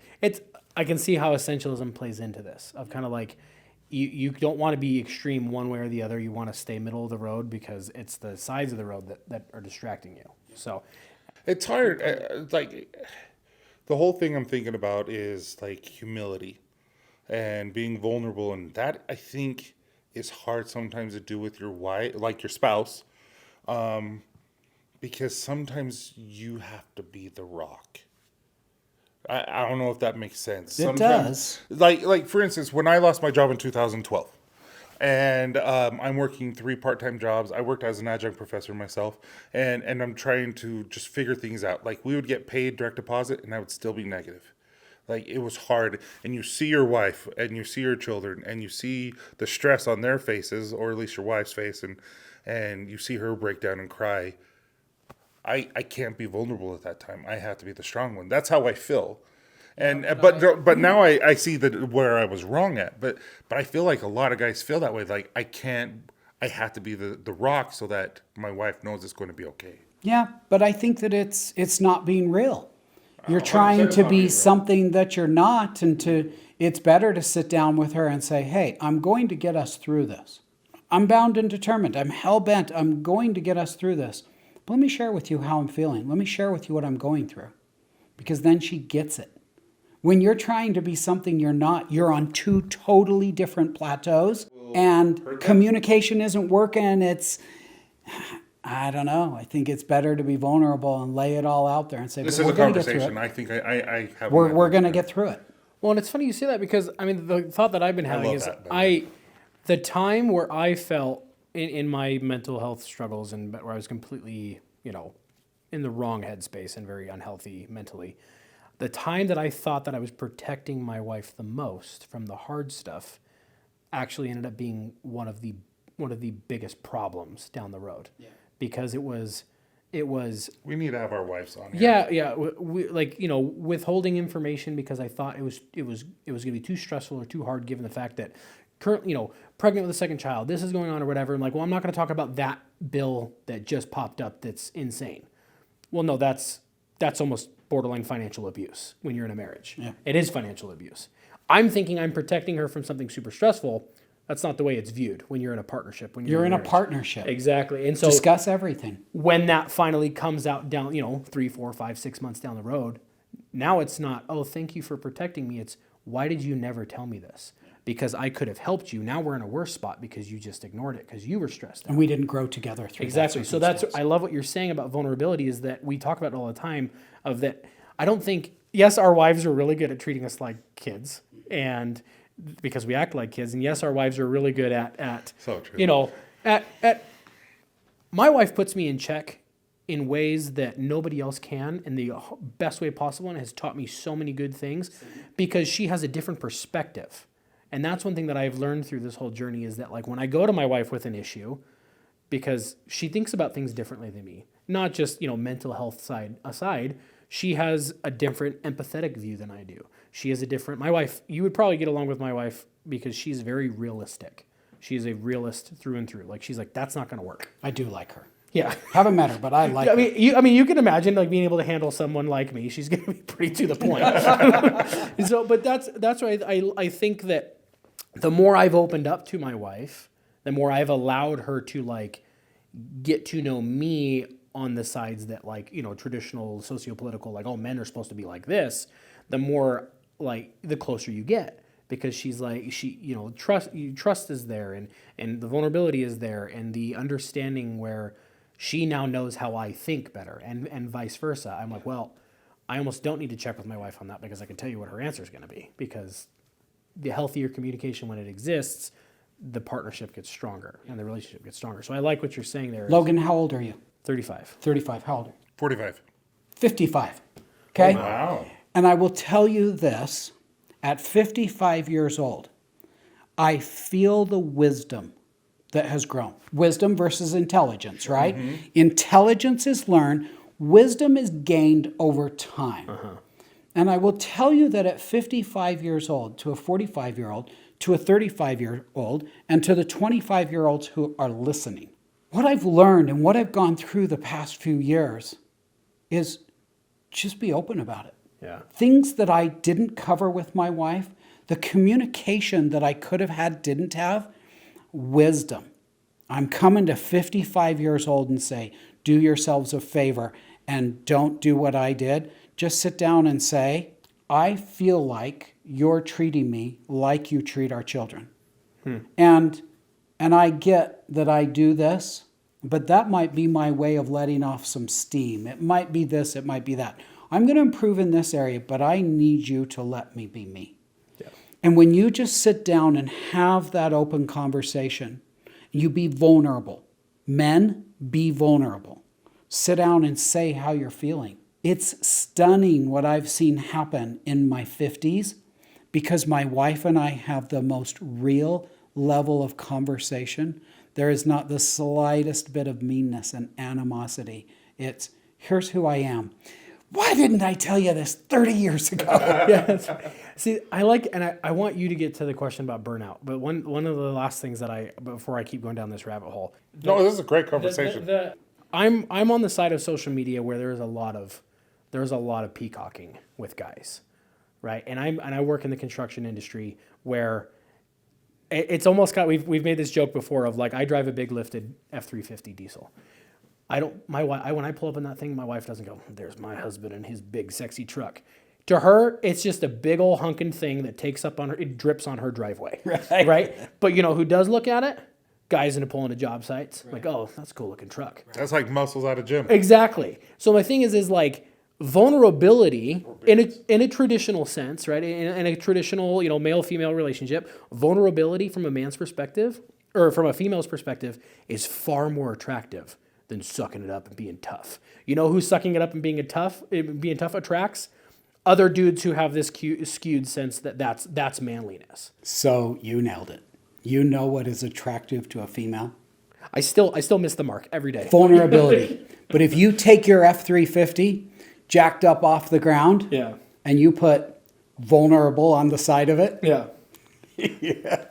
I can see how essentialism plays into this. Of kind of like, you don't want to be extreme one way or the other. You want to stay middle of the road because it's the sides of the road that are distracting you. So It's hard. Like the whole thing I'm thinking about is like humility and being vulnerable, and that I think is hard sometimes to do with your wife, like your spouse, because sometimes you have to be the rock. I don't know if that makes sense. It does. Like for instance, when I lost my job in 2012, and I'm working 3 part-time jobs. I worked as an adjunct professor myself, and I'm trying to just figure things out. Like we would get paid direct deposit, and I would still be negative. Like it was hard, and you see your wife, and you see your children, and you see the stress on their faces, or at least your wife's face, and you see her break down and cry. I can't be vulnerable at that time. I have to be the strong one. That's how I feel. And but now I see that where I was wrong at. But I feel like a lot of guys feel that way. Like I have to be the rock so that my wife knows it's going to be okay. Yeah, but I think that it's not being real. You're trying to be something that you're not, and it's better to sit down with her and say, hey, I'm going to get us through this. I'm bound and determined. I'm hell-bent. I'm going to get us through this. But let me share with you how I'm feeling. Let me share with you what I'm going through. Because then she gets it. When you're trying to be something you're not, you're on 2 totally different plateaus, and communication isn't working. I don't know. I think it's better to be vulnerable and lay it all out there and say, this is a conversation. I think I have. We're going to get through it. Well, and it's funny you say that because, I mean, the thought that I've been having is the time where I felt in my mental health struggles and where I was completely, in the wrong headspace and very unhealthy mentally, the time that I thought that I was protecting my wife the most from the hard stuff actually ended up being one of the biggest problems down the road. Yeah. Because it was. We need to have our wives on here. Yeah. We withholding information because I thought it was going to be too stressful or too hard given the fact that pregnant with a second child, this is going on or whatever. I'm like, well, I'm not going to talk about that bill that just popped up that's insane. Well, no, that's almost borderline financial abuse when you're in a marriage. Yeah. It is financial abuse. I'm thinking I'm protecting her from something super stressful. That's not the way it's viewed when you're in a partnership. When you're in a partnership. Exactly. And so discuss everything. When that finally comes out down, 3, 4, 5, 6 months down the road, now it's not, oh, thank you for protecting me. It's, why did you never tell me this? Because I could have helped you. Now we're in a worse spot because you just ignored it because you were stressed out. And we didn't grow together through exactly. So I love what you're saying about vulnerability is that we talk about it all the time of that. I don't think, yes, our wives are really good at treating us like kids and because we act like kids. And yes, our wives are really good at so true. My wife puts me in check in ways that nobody else can in the best way possible and has taught me so many good things because she has a different perspective. And that's one thing that I've learned through this whole journey is that like when I go to my wife with an issue, because she thinks about things differently than me, not just, mental health side aside, she has a different empathetic view than I do. She has my wife, you would probably get along with my wife because she's very realistic. She is a realist through and through. Like, she's like, that's not going to work. I do like her. Yeah. Haven't met her, but I like her. You can imagine like being able to handle someone like me. She's going to be pretty to the point. But that's why I think that the more I've opened up to my wife, the more I've allowed her to like get to know me on the sides that like, traditional sociopolitical, like, oh, men are supposed to be like this, the more like the closer you get because she's like, trust is there and the vulnerability is there and the understanding where she now knows how I think better and vice versa. I'm like, well, I almost don't need to check with my wife on that because I can tell you what her answer is going to be because the healthier communication when it exists, the partnership gets stronger and the relationship gets stronger. So I like what you're saying there. Logan, how old are you? 35. 35. How old are you? 45. 55. Okay? Oh, wow. And I will tell you this, at 55 years old, I feel the wisdom that has grown. Wisdom versus intelligence, right? Mm-hmm. Intelligence is learned. Wisdom is gained over time. Uh-huh. And I will tell you that at 55 years old, to a 45-year-old, to a 35-year-old, and to the 25-year-olds who are listening, what I've learned and what I've gone through the past few years is just be open about it. Yeah. Things that I didn't cover with my wife, the communication that I could have had, didn't have, wisdom. I'm coming to 55 years old and say, do yourselves a favor and don't do what I did. Just sit down and say, I feel like you're treating me like you treat our children. And I get that I do this, but that might be my way of letting off some steam. It might be this, it might be that. I'm going to improve in this area, but I need you to let me be me. Yeah. And when you just sit down and have that open conversation, you be vulnerable. Men, be vulnerable. Sit down and say how you're feeling. It's stunning what I've seen happen in my 50s because my wife and I have the most real level of conversation. There is not the slightest bit of meanness and animosity. It's, here's who I am. Why didn't I tell you this 30 years ago? Yes. See, I want you to get to the question about burnout. But one of the last things before I keep going down this rabbit hole. No, this is a great conversation. I'm on the side of social media where there's a lot of peacocking with guys, right? And I work in the construction industry where it's almost got, we've made this joke before of like, I drive a big lifted F-350 diesel. When I pull up in that thing, my wife doesn't go, there's my husband and his big sexy truck. To her, it's just a big old hunking thing that takes up on her, it drips on her driveway, right? But you know who does look at it? Guys into pulling to job sites. Right. Like, oh, that's a cool looking truck. That's like muscles at a gym. Exactly. So my thing is like vulnerability in a traditional sense, right? In a traditional, male-female relationship, vulnerability from a man's perspective or from a female's perspective is far more attractive than sucking it up and being tough. You know who's sucking it up and being tough attracts? Other dudes who have this skewed sense that's manliness. So you nailed it. You know what is attractive to a female? I still miss the mark every day. Vulnerability. But if you take your F-350 jacked up off the ground, yeah, and you put vulnerable on the side of it, yeah, yeah,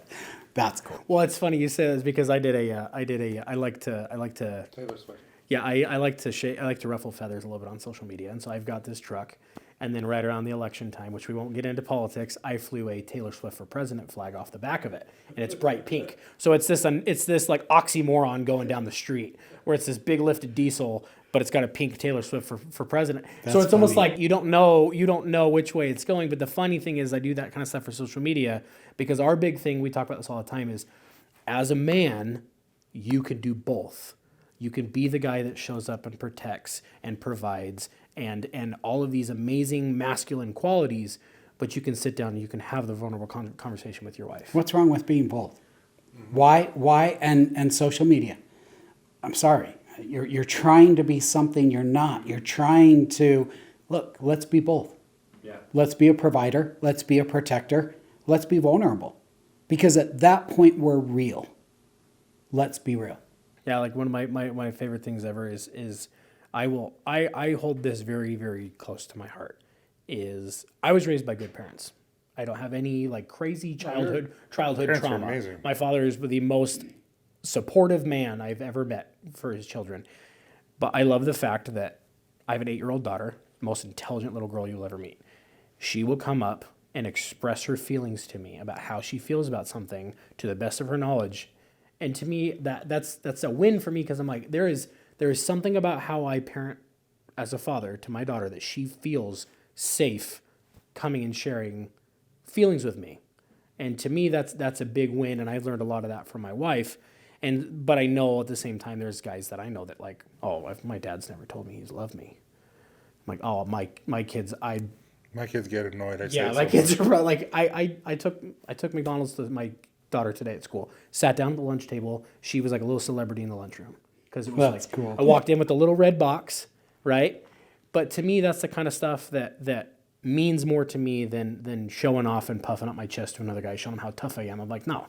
that's cool. Well, it's funny you say this because I like to Taylor Swift. Yeah, I like to ruffle feathers a little bit on social media, and so I've got this truck. And then right around the election time, which we won't get into politics, I flew a Taylor Swift for President flag off the back of it, and it's bright pink. So it's this like oxymoron going down the street, where it's this big lifted diesel, but it's got a pink Taylor Swift for President. That's so it's funny. Almost like you don't know which way it's going. But the funny thing is, I do that kind of stuff for social media because our big thing, we talk about this all the time, is as a man, you can do both. You can be the guy that shows up and protects and provides and all of these amazing masculine qualities, but you can sit down and you can have the vulnerable conversation with your wife. What's wrong with being both? Why? And social media. I'm sorry. You're trying to be something you're not. You're trying to, look, let's be both. Yeah. Let's be a provider. Let's be a protector. Let's be vulnerable. Because at that point, we're real. Let's be real. Yeah, like one of my favorite things ever is I hold this very, very close to my heart. Is I was raised by good parents. I don't have any like crazy childhood trauma. Amazing. My father is the most supportive man I've ever met for his children. But I love the fact that I have an 8-year-old daughter, most intelligent little girl you'll ever meet. She will come up and express her feelings to me about how she feels about something to the best of her knowledge. And to me, that's a win for me because I'm like, there is something about how I parent as a father to my daughter that she feels safe coming and sharing feelings with me. And to me, that's a big win, and I've learned a lot of that from my wife. But I know at the same time, there's guys that I know that like, oh, my dad's never told me he's loved me. I'm like, oh, my kids, my kids get annoyed. Kids are like, I took McDonald's to my daughter today at school. Sat down at the lunch table. She was like a little celebrity in the lunchroom because it was that's cool. I walked in with a little red box, right? But to me, that's the kind of stuff that means more to me than showing off and puffing up my chest to another guy, showing him how tough I am. I'm like, no,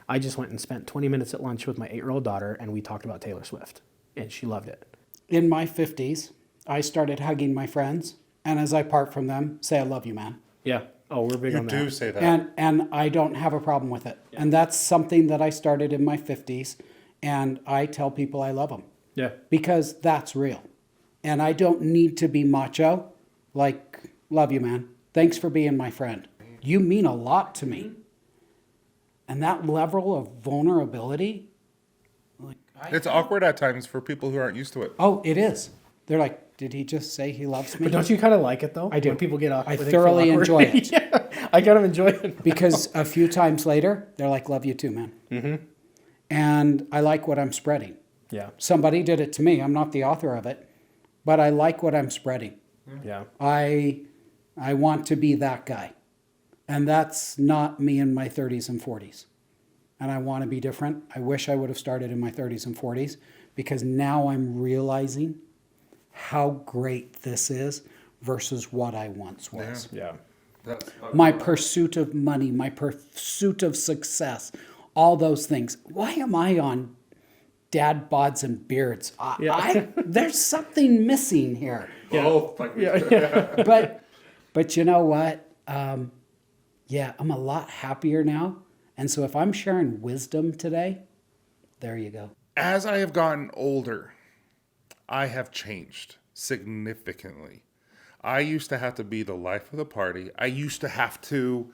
I just went and spent 20 minutes at lunch with my 8-year-old daughter, and we talked about Taylor Swift, and she loved it. In my 50s, I started hugging my friends And as I part from them, say, I love you, man. Yeah. Oh, we're big You on do that. say that. And I don't have a problem with it. And that's something that I started in my 50s. And I tell people I love them. Yeah. Because that's real. And I don't need to be macho. Like, love you, man. Thanks for being my friend. You mean a lot to me. And that level of vulnerability, like, It's awkward at times for people who aren't used to it. oh, it is. They're like, did he just say he loves me? But don't you kind of like it though? I do. When people get awkward. I they feel thoroughly awkward. enjoy it. Yeah, I kind of enjoy it. Because a few times later, they're like, love you too, man. Mm-hmm. And I like what I'm spreading. Yeah. Somebody did it to me. I'm not the author of it, but I like what I'm spreading. Yeah. I want to be that guy. And that's not me in my 30s and 40s. And I want to be different. I wish I would have started in my 30s and 40s because now I'm realizing how great this is versus what I once was. Yeah. My pursuit of money, my pursuit of success, all those things. Why am I on dad bods and beards? There's something missing here. Yeah. Oh, But you know what? I'm a lot happier now. And so if I'm sharing wisdom today, there you go. As I have gotten older, I have changed significantly. I used to have to be the life of the party. I used to have to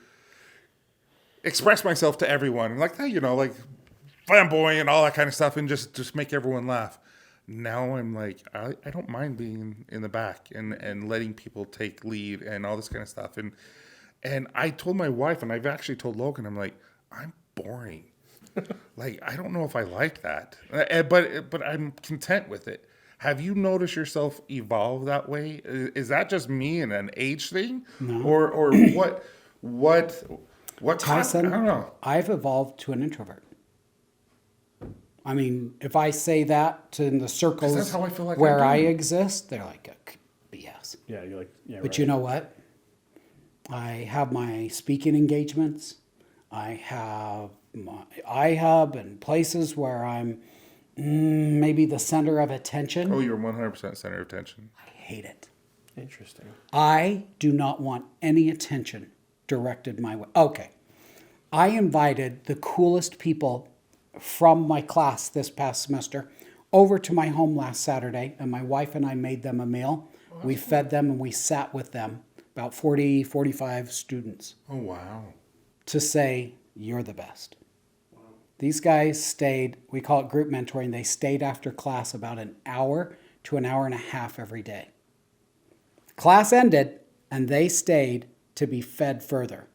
express myself to everyone, like, hey, like flamboyant and all that kind of stuff, and just make everyone laugh. Now I'm like, I don't mind being in the back and letting people take lead and all this kind of stuff. And I told my wife, and I've actually told Logan, I'm like, I'm boring. Like, I don't know if I like that, but I'm content with it. Have you noticed yourself evolve that way? Is that just me and an age thing? No. Or what Tyson, I don't know. I've evolved to an introvert. I mean, if I say that to in the circles that's how I feel like where I'm I doing. exist, they're like, BS. Yeah. You're like, yeah. But right. you know what? I have my speaking engagements. I have my iHUB and places where I'm maybe the center of attention. Oh, you're 100% center of attention. I hate it. Interesting. I do not want any attention directed my way. Okay. I invited the coolest people from my class this past semester over to my home last Saturday, and my wife and I made them a meal. We fed them and we sat with them, about 40, 45 students, Oh, wow. to say, you're the best. These guys stayed, we call it group mentoring, they stayed after class about an hour to an hour and a half every day. Class ended, and they stayed to be fed further.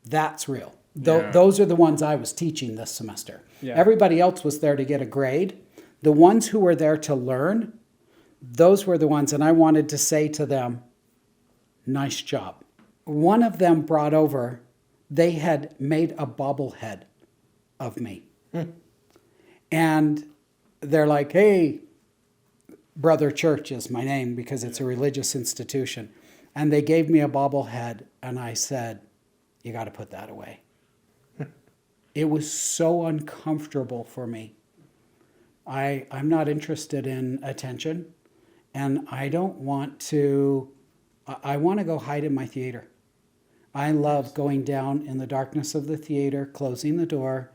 That's real. Yeah. Those are the ones I was teaching this semester. Yeah. Everybody else was there to get a grade. The ones who were there to learn, those were the ones, and I wanted to say to them, nice job. One of them brought over, they had made a bobblehead of me. And they're like, hey, Brother Church is my name because it's a religious institution. And they gave me a bobblehead, and I said, you got to put that away. It was so uncomfortable for me. I'm not interested in attention, and I don't want to, I want to go hide in my theater. I love going down in the darkness of the theater, closing the door,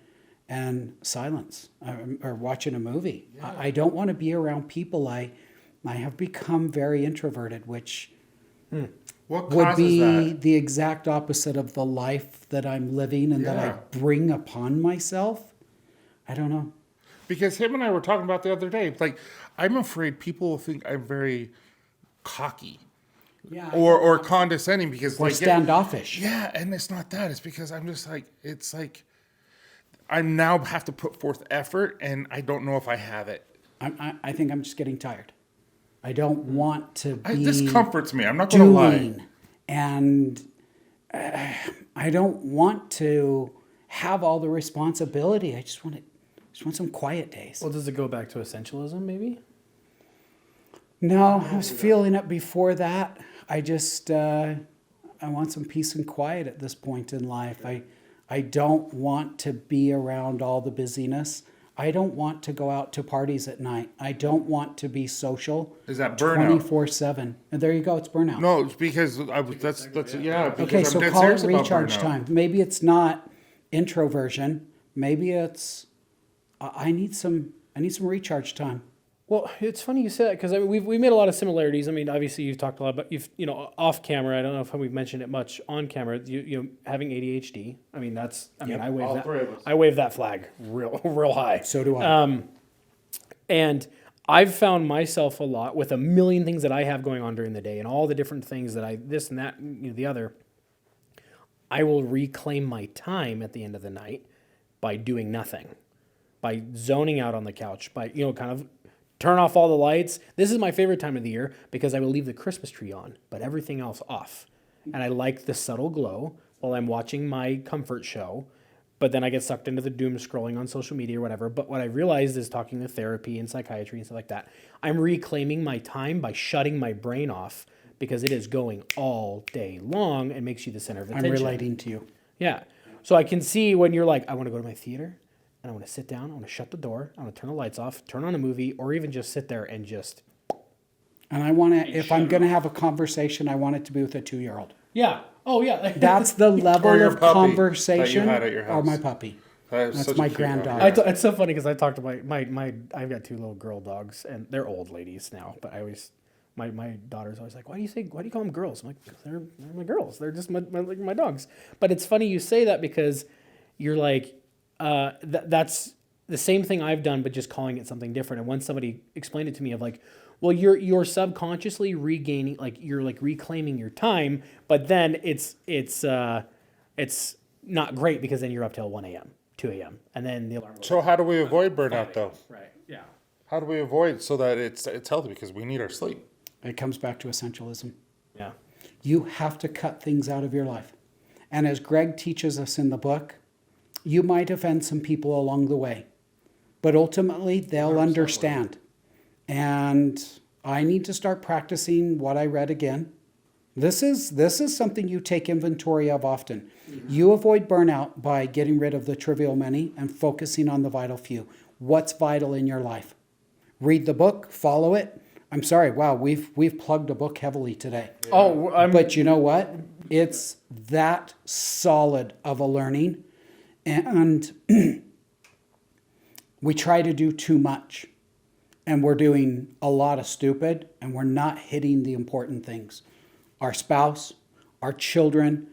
and silence, or watching a movie. Yeah. I don't want to be around people. I have become very introverted, which What would causes be that? the exact opposite of the life that I'm living and that I bring upon myself. I don't know. Because him and I were talking about the other day. Like, I'm afraid people will think I'm very cocky. Yeah. Or condescending because Or standoffish. Yeah, and it's not that. It's because I'm just like, it's like I now have to put forth effort, and I don't know if I have it. I think I'm just getting tired. I don't want to be This comforts me. I'm not going to lie. doing, and I don't want to have all the responsibility. I just want some quiet days. Well, does it go back to essentialism, maybe? No, I was feeling it before that. I just I want some peace and quiet at this point in life. I don't want to be around all the busyness. I don't want to go out to parties at night. I don't want to be social. Is that burnout? 24/7. And there you go. It's burnout. No, it's because that's yeah. Because Okay, I'm so dead call it serious about recharge burnout. time. Maybe it's not introversion. Maybe it's I need some recharge time. Well, it's funny you say that because I mean, we made a lot of similarities. I mean, obviously you've talked a lot about off camera. I don't know if we've mentioned it much on camera. You know, having ADHD. I mean, I wave that flag real high. So do I. And I've found myself a lot with a million things that I have going on during the day and all the different things that this and that and the other. I will reclaim my time at the end of the night by doing nothing, by zoning out on the couch, by kind of turn off all the lights. This is my favorite time of the year because I will leave the Christmas tree on, but everything else off. And I like the subtle glow while I'm watching my comfort show. But then I get sucked into the doom scrolling on social media or whatever. But what I realized is talking to therapy and psychiatry and stuff like that, I'm reclaiming my time by shutting my brain off because it is going all day long and makes you the center of attention. I'm relating to you. Yeah. So I can see when you're like, I want to go to my theater and I want to sit down, I want to shut the door, I want to turn the lights off, turn on a movie, or even just sit there and just... And I want to, if I'm going to have a conversation, I want it to be with a 2-year-old. Yeah. Oh, yeah. That's the level your of puppy conversation. that you had at your house. Or my puppy. That's That's my granddaughter. It's so funny because I talked to my I've got 2 little girl dogs and they're old ladies now, but I always my daughter's always like, why do you call them girls? I'm like, they're my girls. They're just my dogs. But it's funny you say that because you're like, that's the same thing I've done, but just calling it something different. And once somebody explained it to me of like, well, you're subconsciously regaining, like you're like reclaiming your time, but then it's not great because then you're up till 1 a.m., 2 a.m. and then the alarm. So how do we avoid burnout though? Right. Yeah. How do we avoid so that it's healthy? Because we need our sleep. It comes back to essentialism. Yeah. You have to cut things out of your life. And as Greg teaches us in the book, you might offend some people along the way, but ultimately they'll understand. And I need to start practicing what I read again. This is something you take inventory of often. Mm-hmm. You avoid burnout by getting rid of the trivial many and focusing on the vital few. What's vital in your life? Read the book, follow it. I'm sorry, wow, we've plugged a book heavily today. Yeah. Oh, but you know what? It's that solid of a learning. And we try to do too much. And we're doing a lot of stupid, and we're not hitting the important things. Our spouse, our children,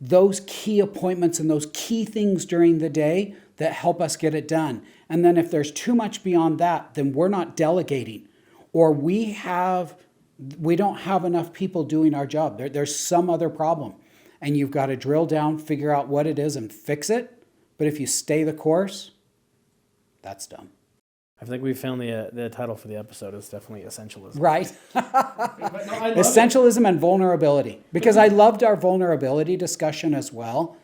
those key appointments and those key things during the day that help us get it done. And then if there's too much beyond that, then we're not delegating. Or we don't have enough people doing our job. There's some other problem. And you've got to drill down, figure out what it is, and fix it. But if you stay the course, that's dumb. I think we found the title for the episode is definitely Essentialism. Right. Essentialism and vulnerability. Because I loved our vulnerability discussion as well.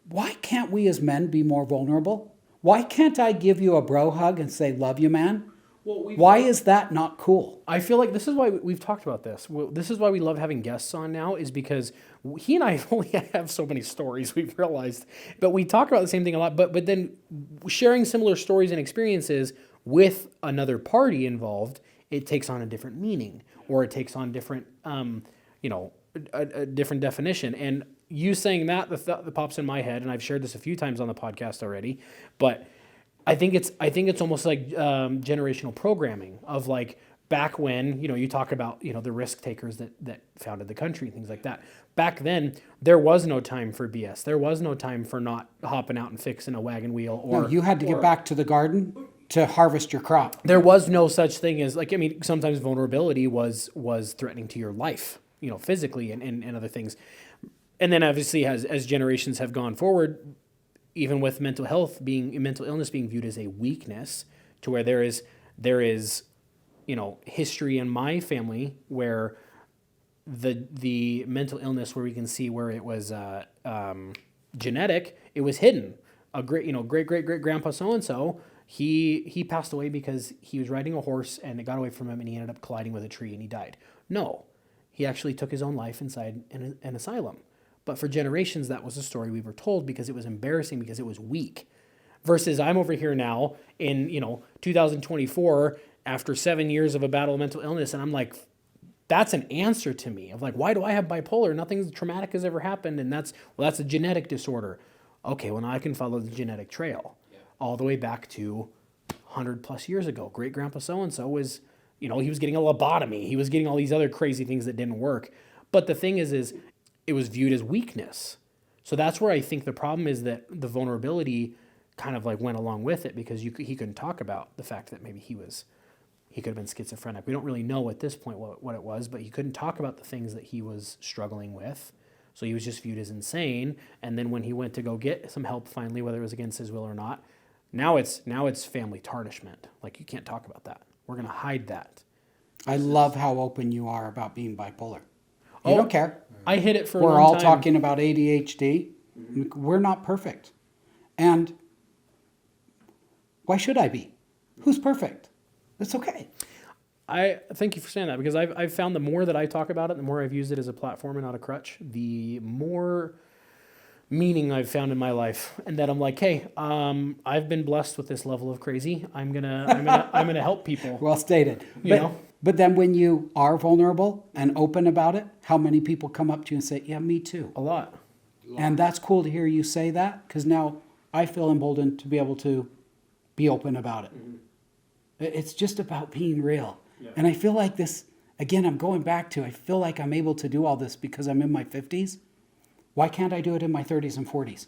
Why can't we as men be more vulnerable? Why can't I give you a bro hug and say, love you, man? Why is that not cool? I feel like this is why we've talked about this. This is why we love having guests on now, is because he and I only have so many stories, we've realized. But we talk about the same thing a lot. But then sharing similar stories and experiences with another party involved, it takes on a different meaning, or it takes on different, a different definition. And you saying that pops in my head, and I've shared this a few times on the podcast already, but I think it's almost like generational programming of like back when, you talk about, the risk takers that founded the country and things like that. Back then, there was no time for BS. There was no time for not hopping out and fixing a wagon wheel. No, you had to get back to the garden to harvest your crop. There was no such thing as sometimes vulnerability was threatening to your life, physically and other things. And then obviously as generations have gone forward, even with mental illness being viewed as a weakness, to where there is history in my family where the mental illness, where we can see where it was genetic, it was hidden. A great great grandpa so and so, he passed away because he was riding a horse and it got away from him and he ended up colliding with a tree and he died. No, he actually took his own life inside an asylum. But for generations, that was a story we were told because it was embarrassing, because it was weak. versus I'm over here now in, 2024 after 7 years of a battle of mental illness. And I'm like, that's an answer to me of like, why do I have bipolar? Nothing traumatic has ever happened. And that's a genetic disorder. Okay, well, now I can follow the genetic trail all the way back to 100 plus years ago. Great grandpa so-and-so was, he was getting a lobotomy. He was getting all these other crazy things that didn't work. But the thing is it was viewed as weakness. So that's where I think the problem is that the vulnerability kind of like went along with it, because he couldn't talk about the fact that maybe he could have been schizophrenic. We don't really know at this point what it was, but he couldn't talk about the things that he was struggling with. So he was just viewed as insane. And then when he went to go get some help finally, whether it was against his will or not, now it's family tarnishment. Like, you can't talk about that. We're going to hide that. I love how open you are about being bipolar. You don't care. I hid it for a We're long all time. talking about ADHD. We're not perfect. And why should I be? Who's perfect? It's okay. I thank you for saying that, because I've found the more that I talk about it, the more I've used it as a platform and not a crutch, the more meaning I've found in my life. And that I'm like, hey, I've been blessed with this level of crazy. I'm gonna help people. Well stated. But then when you are vulnerable and open about it, how many people come up to you and say, yeah, me too? A lot. And that's cool to hear you say that, because now I feel emboldened to be able to be open about it. Mm-hmm. It's just about being real. Yeah. And I feel like this, again, I'm going back to, I feel like I'm able to do all this because I'm in my 50s. Why can't I do it in my 30s and 40s?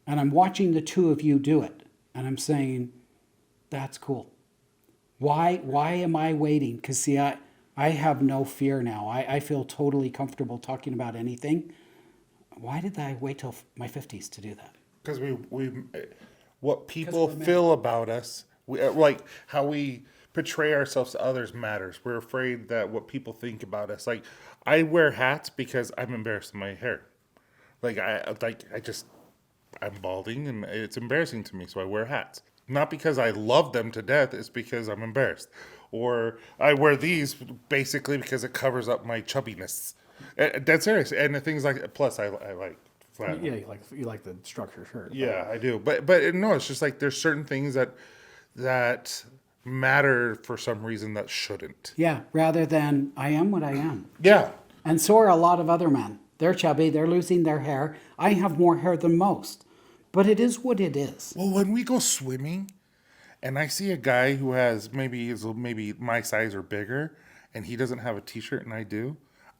And I'm watching the two of you do it. And I'm saying, that's cool. Why am I waiting? Because see, I have no fear now. I feel totally comfortable talking about anything. Why did I wait till my 50s to do that? Because what people feel about us, like how we portray ourselves to others matters. We're afraid that what people think about us. Like, I wear hats because I'm embarrassed in my hair. I'm balding and it's embarrassing to me, so I wear hats. Not because I love them to death, it's because I'm embarrassed. Or I wear these basically because it covers up my chubbiness. That's serious. And the things like, plus I like flat. Yeah, you like the structure shirt. Yeah, I do. But no, it's just like there's certain things that matter for some reason that shouldn't. Yeah, rather than I am what I am. Yeah. And so are a lot of other men. They're chubby, they're losing their hair. I have more hair than most. But it is what it is. Well, when we go swimming and I see a guy who has maybe my size or bigger and he doesn't have a t-shirt and I do,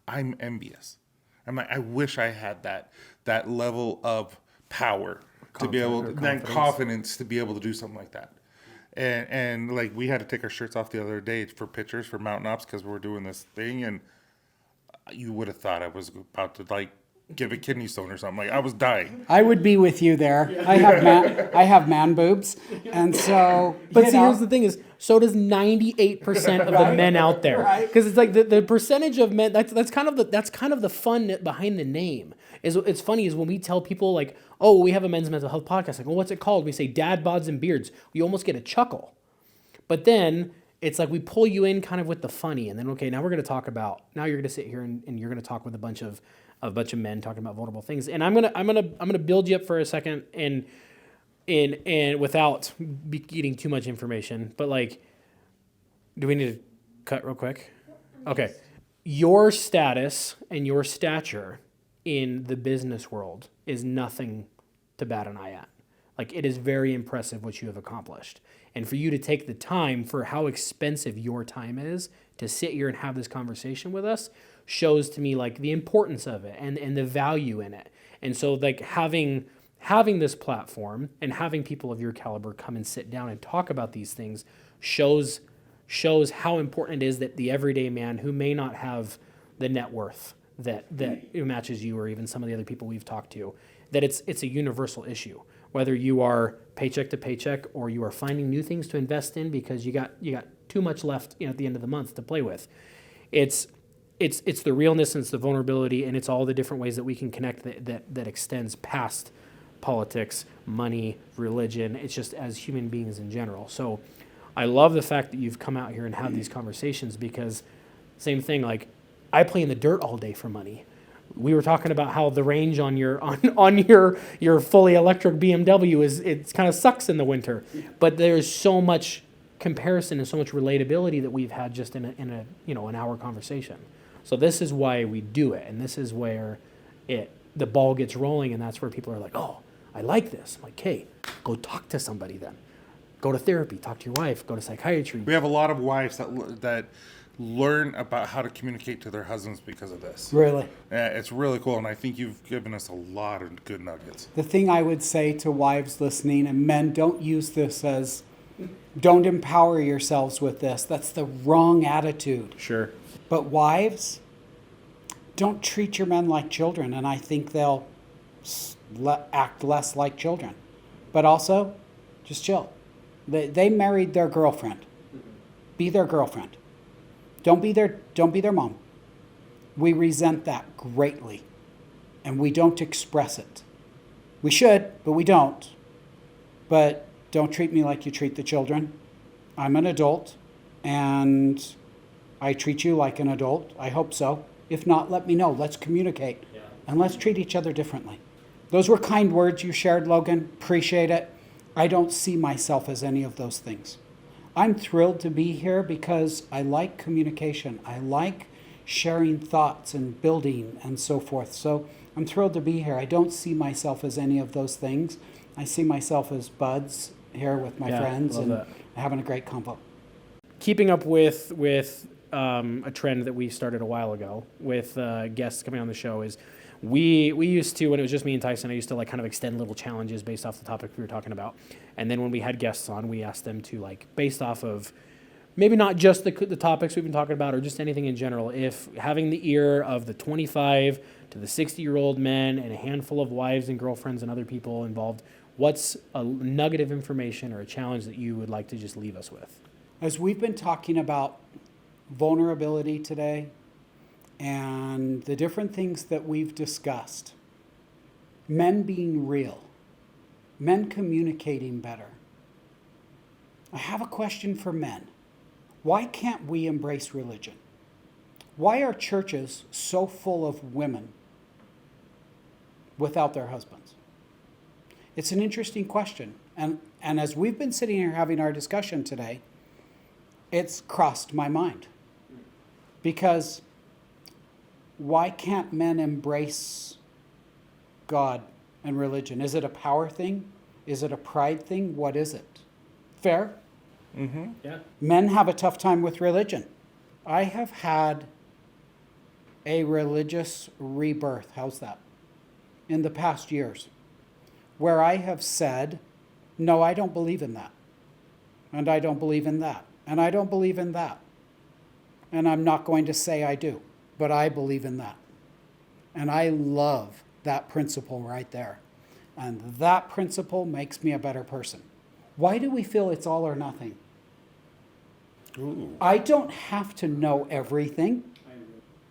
I'm envious. I'm like, I wish I had that level of power to be able to, that confidence to be able to do something like that. And like, we had to take our shirts off the other day for pictures for Mountain Ops because we were doing this thing, and you would have thought I was about to like give a kidney stone or something. Like, I was dying. I would be with you there. I have man boobs, and so. But see, here's the thing: is so does 98% of the men out there, because it's like the percentage of men. That's kind of the fun behind the name. It's funny is when we tell people like, oh, we have a men's mental health podcast. Like, well, what's it called? We say Dad Bods and Beards. We almost get a chuckle, but then it's like we pull you in kind of with the funny, and then okay, now we're going to talk about. Now you're going to sit here and you're going to talk with a bunch of men talking about vulnerable things, and I'm gonna build you up for a second, and without getting too much information, but like, do we need to cut real quick? Okay, your status and your stature in the business world is nothing to bat an eye at. Like, it is very impressive what you have accomplished, and for you to take the time for how expensive your time is to sit here and have this conversation with us shows to me like the importance of it and the value in it. And so like having this platform and having people of your caliber come and sit down and talk about these things shows how important it is that the everyday man who may not have the net worth that matches you or even some of the other people we've talked to, that it's a universal issue. Whether you are paycheck to paycheck or you are finding new things to invest in because you got too much left, at the end of the month to play with. It's the realness and it's the vulnerability and it's all the different ways that we can connect that extends past politics, money, religion. It's just as human beings in general. So I love the fact that you've come out here and had these conversations, because same thing, like I play in the dirt all day for money. We were talking about how the range on your fully electric BMW it's kind of sucks in the winter, but there's so much comparison and so much relatability that we've had just in an hour conversation. So this is why we do it, and this is where the ball gets rolling, and that's where people are like, oh, I like this. I'm like, hey, go talk to somebody then. Go to therapy, talk to your wife, go to psychiatry. We have a lot of wives that learn about how to communicate to their husbands because of this. Really? It's really cool, and I think you've given us a lot of good nuggets. The thing I would say to wives listening, and men, don't use this as, don't empower yourselves with this. That's the wrong attitude. Sure. But wives, don't treat your men like children, and I think they'll act less like children. But also, just chill. They married their girlfriend. Be their girlfriend. Don't be their mom. We resent that greatly, and we don't express it. We should, but we don't. But don't treat me like you treat the children. I'm an adult, and I treat you like an adult. I hope so. If not, let me know. Let's communicate, and let's treat each other differently. Those were kind words you shared, Logan. Appreciate it. I don't see myself as any of those things. I'm thrilled to be here because I like communication. I like sharing thoughts and building and so forth. So I'm thrilled to be here. I don't see myself as any of those things. I see myself as buds here with my friends and having a great convo. Keeping up with a trend that we started a while ago with guests coming on the show is we used to, when it was just me and Tyson, I used to like kind of extend little challenges based off the topic we were talking about. And then when we had guests on, we asked them to, like, based off of maybe not just the topics we've been talking about or just anything in general, if having the ear of the 25 to the 60-year-old men and a handful of wives and girlfriends and other people involved, what's a nugget of information or a challenge that you would like to just leave us with? As we've been talking about vulnerability today, and the different things that we've discussed, men being real, men communicating better. I have a question for men. Why can't we embrace religion? Why are churches so full of women without their husbands? It's an interesting question. And as we've been sitting here having our discussion today, it's crossed my mind. Because why can't men embrace God and religion? Is it a power thing? Is it a pride thing? What is it? Fair? Mm-hmm. Yeah. Men have a tough time with religion. I have had a religious rebirth. How's that? In the past years, where I have said, no, I don't believe in that. And I don't believe in that. And I don't believe in that. And I'm not going to say I do. But I believe in that. And I love that principle right there. And that principle makes me a better person. Why do we feel it's all or nothing? Ooh. I don't have to know everything.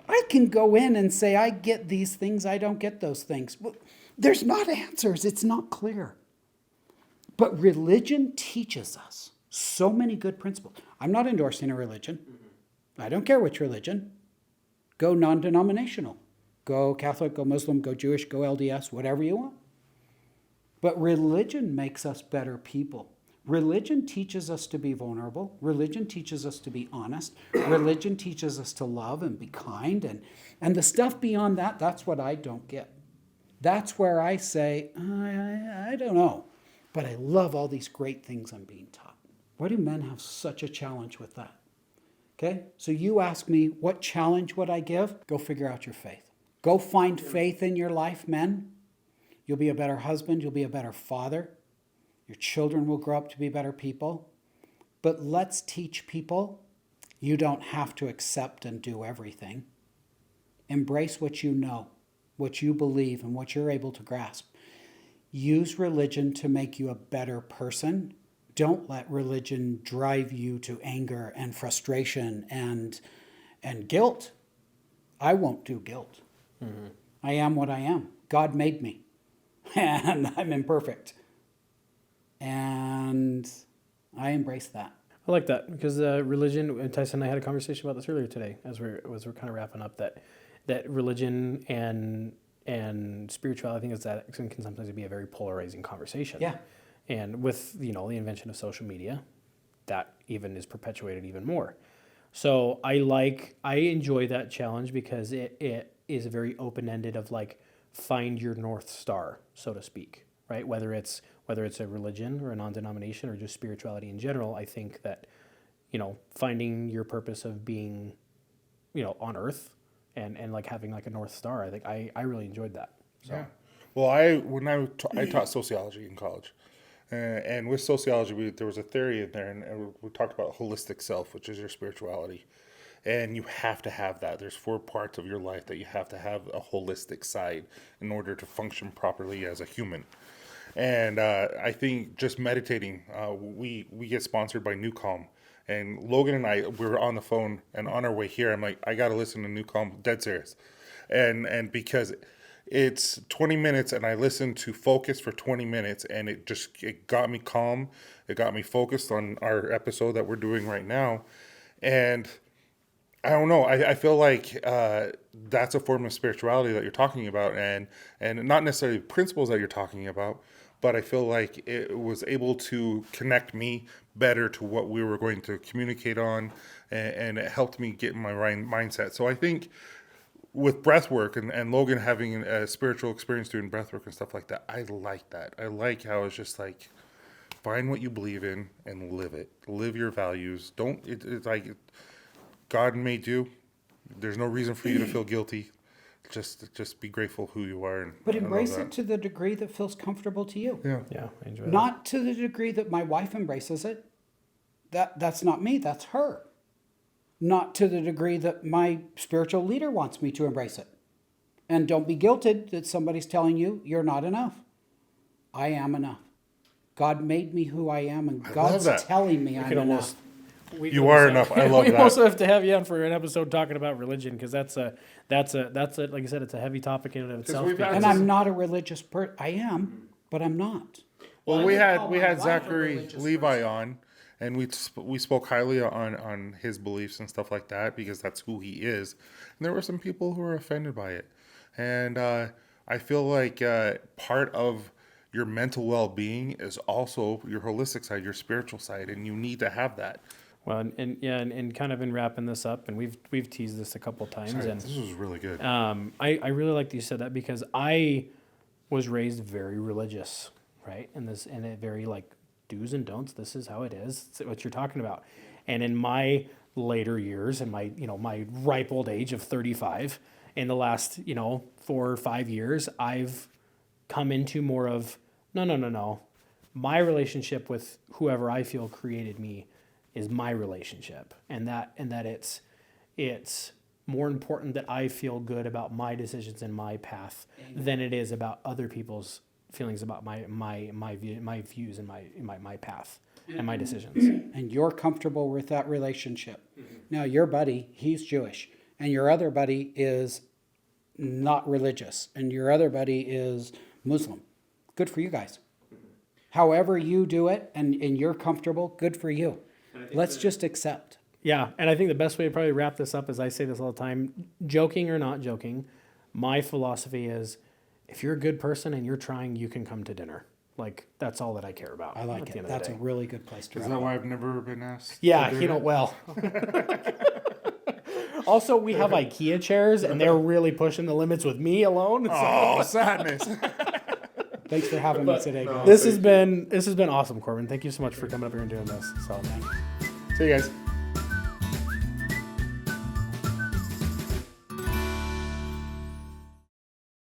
I can go in and say, I get these things, I don't get those things. Well, there's not answers. It's not clear. But religion teaches us so many good principles. I'm not endorsing a religion. I don't care which religion. Go non-denominational. Go Catholic, go Muslim, go Jewish, go LDS, whatever you want. But religion makes us better people. Religion teaches us to be vulnerable. Religion teaches us to be honest. Religion teaches us to love and be kind. And the stuff beyond that, that's what I don't get. That's where I say, I don't know. But I love all these great things I'm being taught. Why do men have such a challenge with that? Okay, so you ask me, what challenge would I give? Go figure out your faith. Go find faith in your life, men. You'll be a better husband. You'll be a better father. Your children will grow up to be better people. But let's teach people you don't have to accept and do everything. Embrace what you know, what you believe, and what you're able to grasp. Use religion to make you a better person. Don't let religion drive you to anger and frustration and guilt. I won't do guilt. Mm-hmm. I am what I am. God made me. And I'm imperfect. And I embrace that. I like that because religion, and Tyson and I had a conversation about this earlier today as we're kind of wrapping up, that that religion and spirituality, I think that can sometimes be a very polarizing conversation. Yeah. And with, the invention of social media, that even is perpetuated even more. So I enjoy that challenge because it is very open-ended of like, find your North Star, so to speak, right? Whether it's a religion or a non-denomination or just spirituality in general, I think that, finding your purpose of being, on earth and like having like a North Star, I think I really enjoyed that. So. Yeah. Well, I taught sociology in college. And with sociology, there was a theory in there, and we talked about holistic self, which is your spirituality. And you have to have that. There's 4 parts of your life that you have to have a holistic side in order to function properly as a human. And I think just meditating, we get sponsored by New Calm. And Logan and I, we were on the phone, and on our way here, I'm like, I got to listen to New Calm, dead serious. And because it's 20 minutes, and I listened to Focus for 20 minutes, and it got me calm. It got me focused on our episode that we're doing right now. And I don't know. I feel like that's a form of spirituality that you're talking about, and not necessarily principles that you're talking about, but I feel like it was able to connect me better to what we were going to communicate on, and it helped me get in my right mindset. So I think with breathwork and Logan having a spiritual experience doing breathwork and stuff like that, I like that. I like how it's just like, find what you believe in and live it. Live your values. It's like God made you. There's no reason for you to feel guilty. Just be grateful who you are. But embrace it to the degree that feels comfortable to you. Yeah, I enjoy that. Not to the degree that my wife embraces it. That's not me, that's her. Not to the degree that my spiritual leader wants me to embrace it. And don't be guilted that somebody's telling you you're not enough. I am enough. God made me who I am, and God's telling me I'm enough. You are enough. I love that. We also have to have you on for an episode talking about religion, because that's a like I said, it's a heavy topic in and of itself. And I'm not a religious person. I am, but I'm not. Well, we had Zachary Levi on, and we spoke highly on his beliefs and stuff like that, because that's who he is. And there were some people who were offended by it, and I feel like part of your mental well-being is also your holistic side, your spiritual side, and you need to have that. Well, and kind of in wrapping this up, and we've teased this a couple of times. Sorry, and this was really good. I really like that you said that, because I was raised very religious, right? And it very like do's and don'ts. This is how it is. It's what you're talking about. And in my later years, and my ripe old age of 35, in the last 4 or 5 years, I've come into more of no. My relationship with whoever I feel created me is my relationship, and that it's more important that I feel good about my decisions and my path than it is about other people's feelings about my views and my path and my decisions. And you're comfortable with that relationship. Mm-hmm. Now, your buddy, he's Jewish, and your other buddy is not religious, and your other buddy is Muslim. Good for you guys. However you do it, and you're comfortable, good for you. Let's just accept. Yeah, and I think the best way to probably wrap this up is, I say this all the time, joking or not joking, my philosophy is, if you're a good person and you're trying, you can come to dinner. Like, that's all that I care about. I like it. That's a really good place to wrap. Is that why I've never been asked? Yeah, well. Also, we have IKEA chairs, and they're really pushing the limits with me alone. Oh, sadness. Thanks for having me today, guys. This has been awesome, Corbin. Thank you so much for coming up here and doing this. So, see you guys.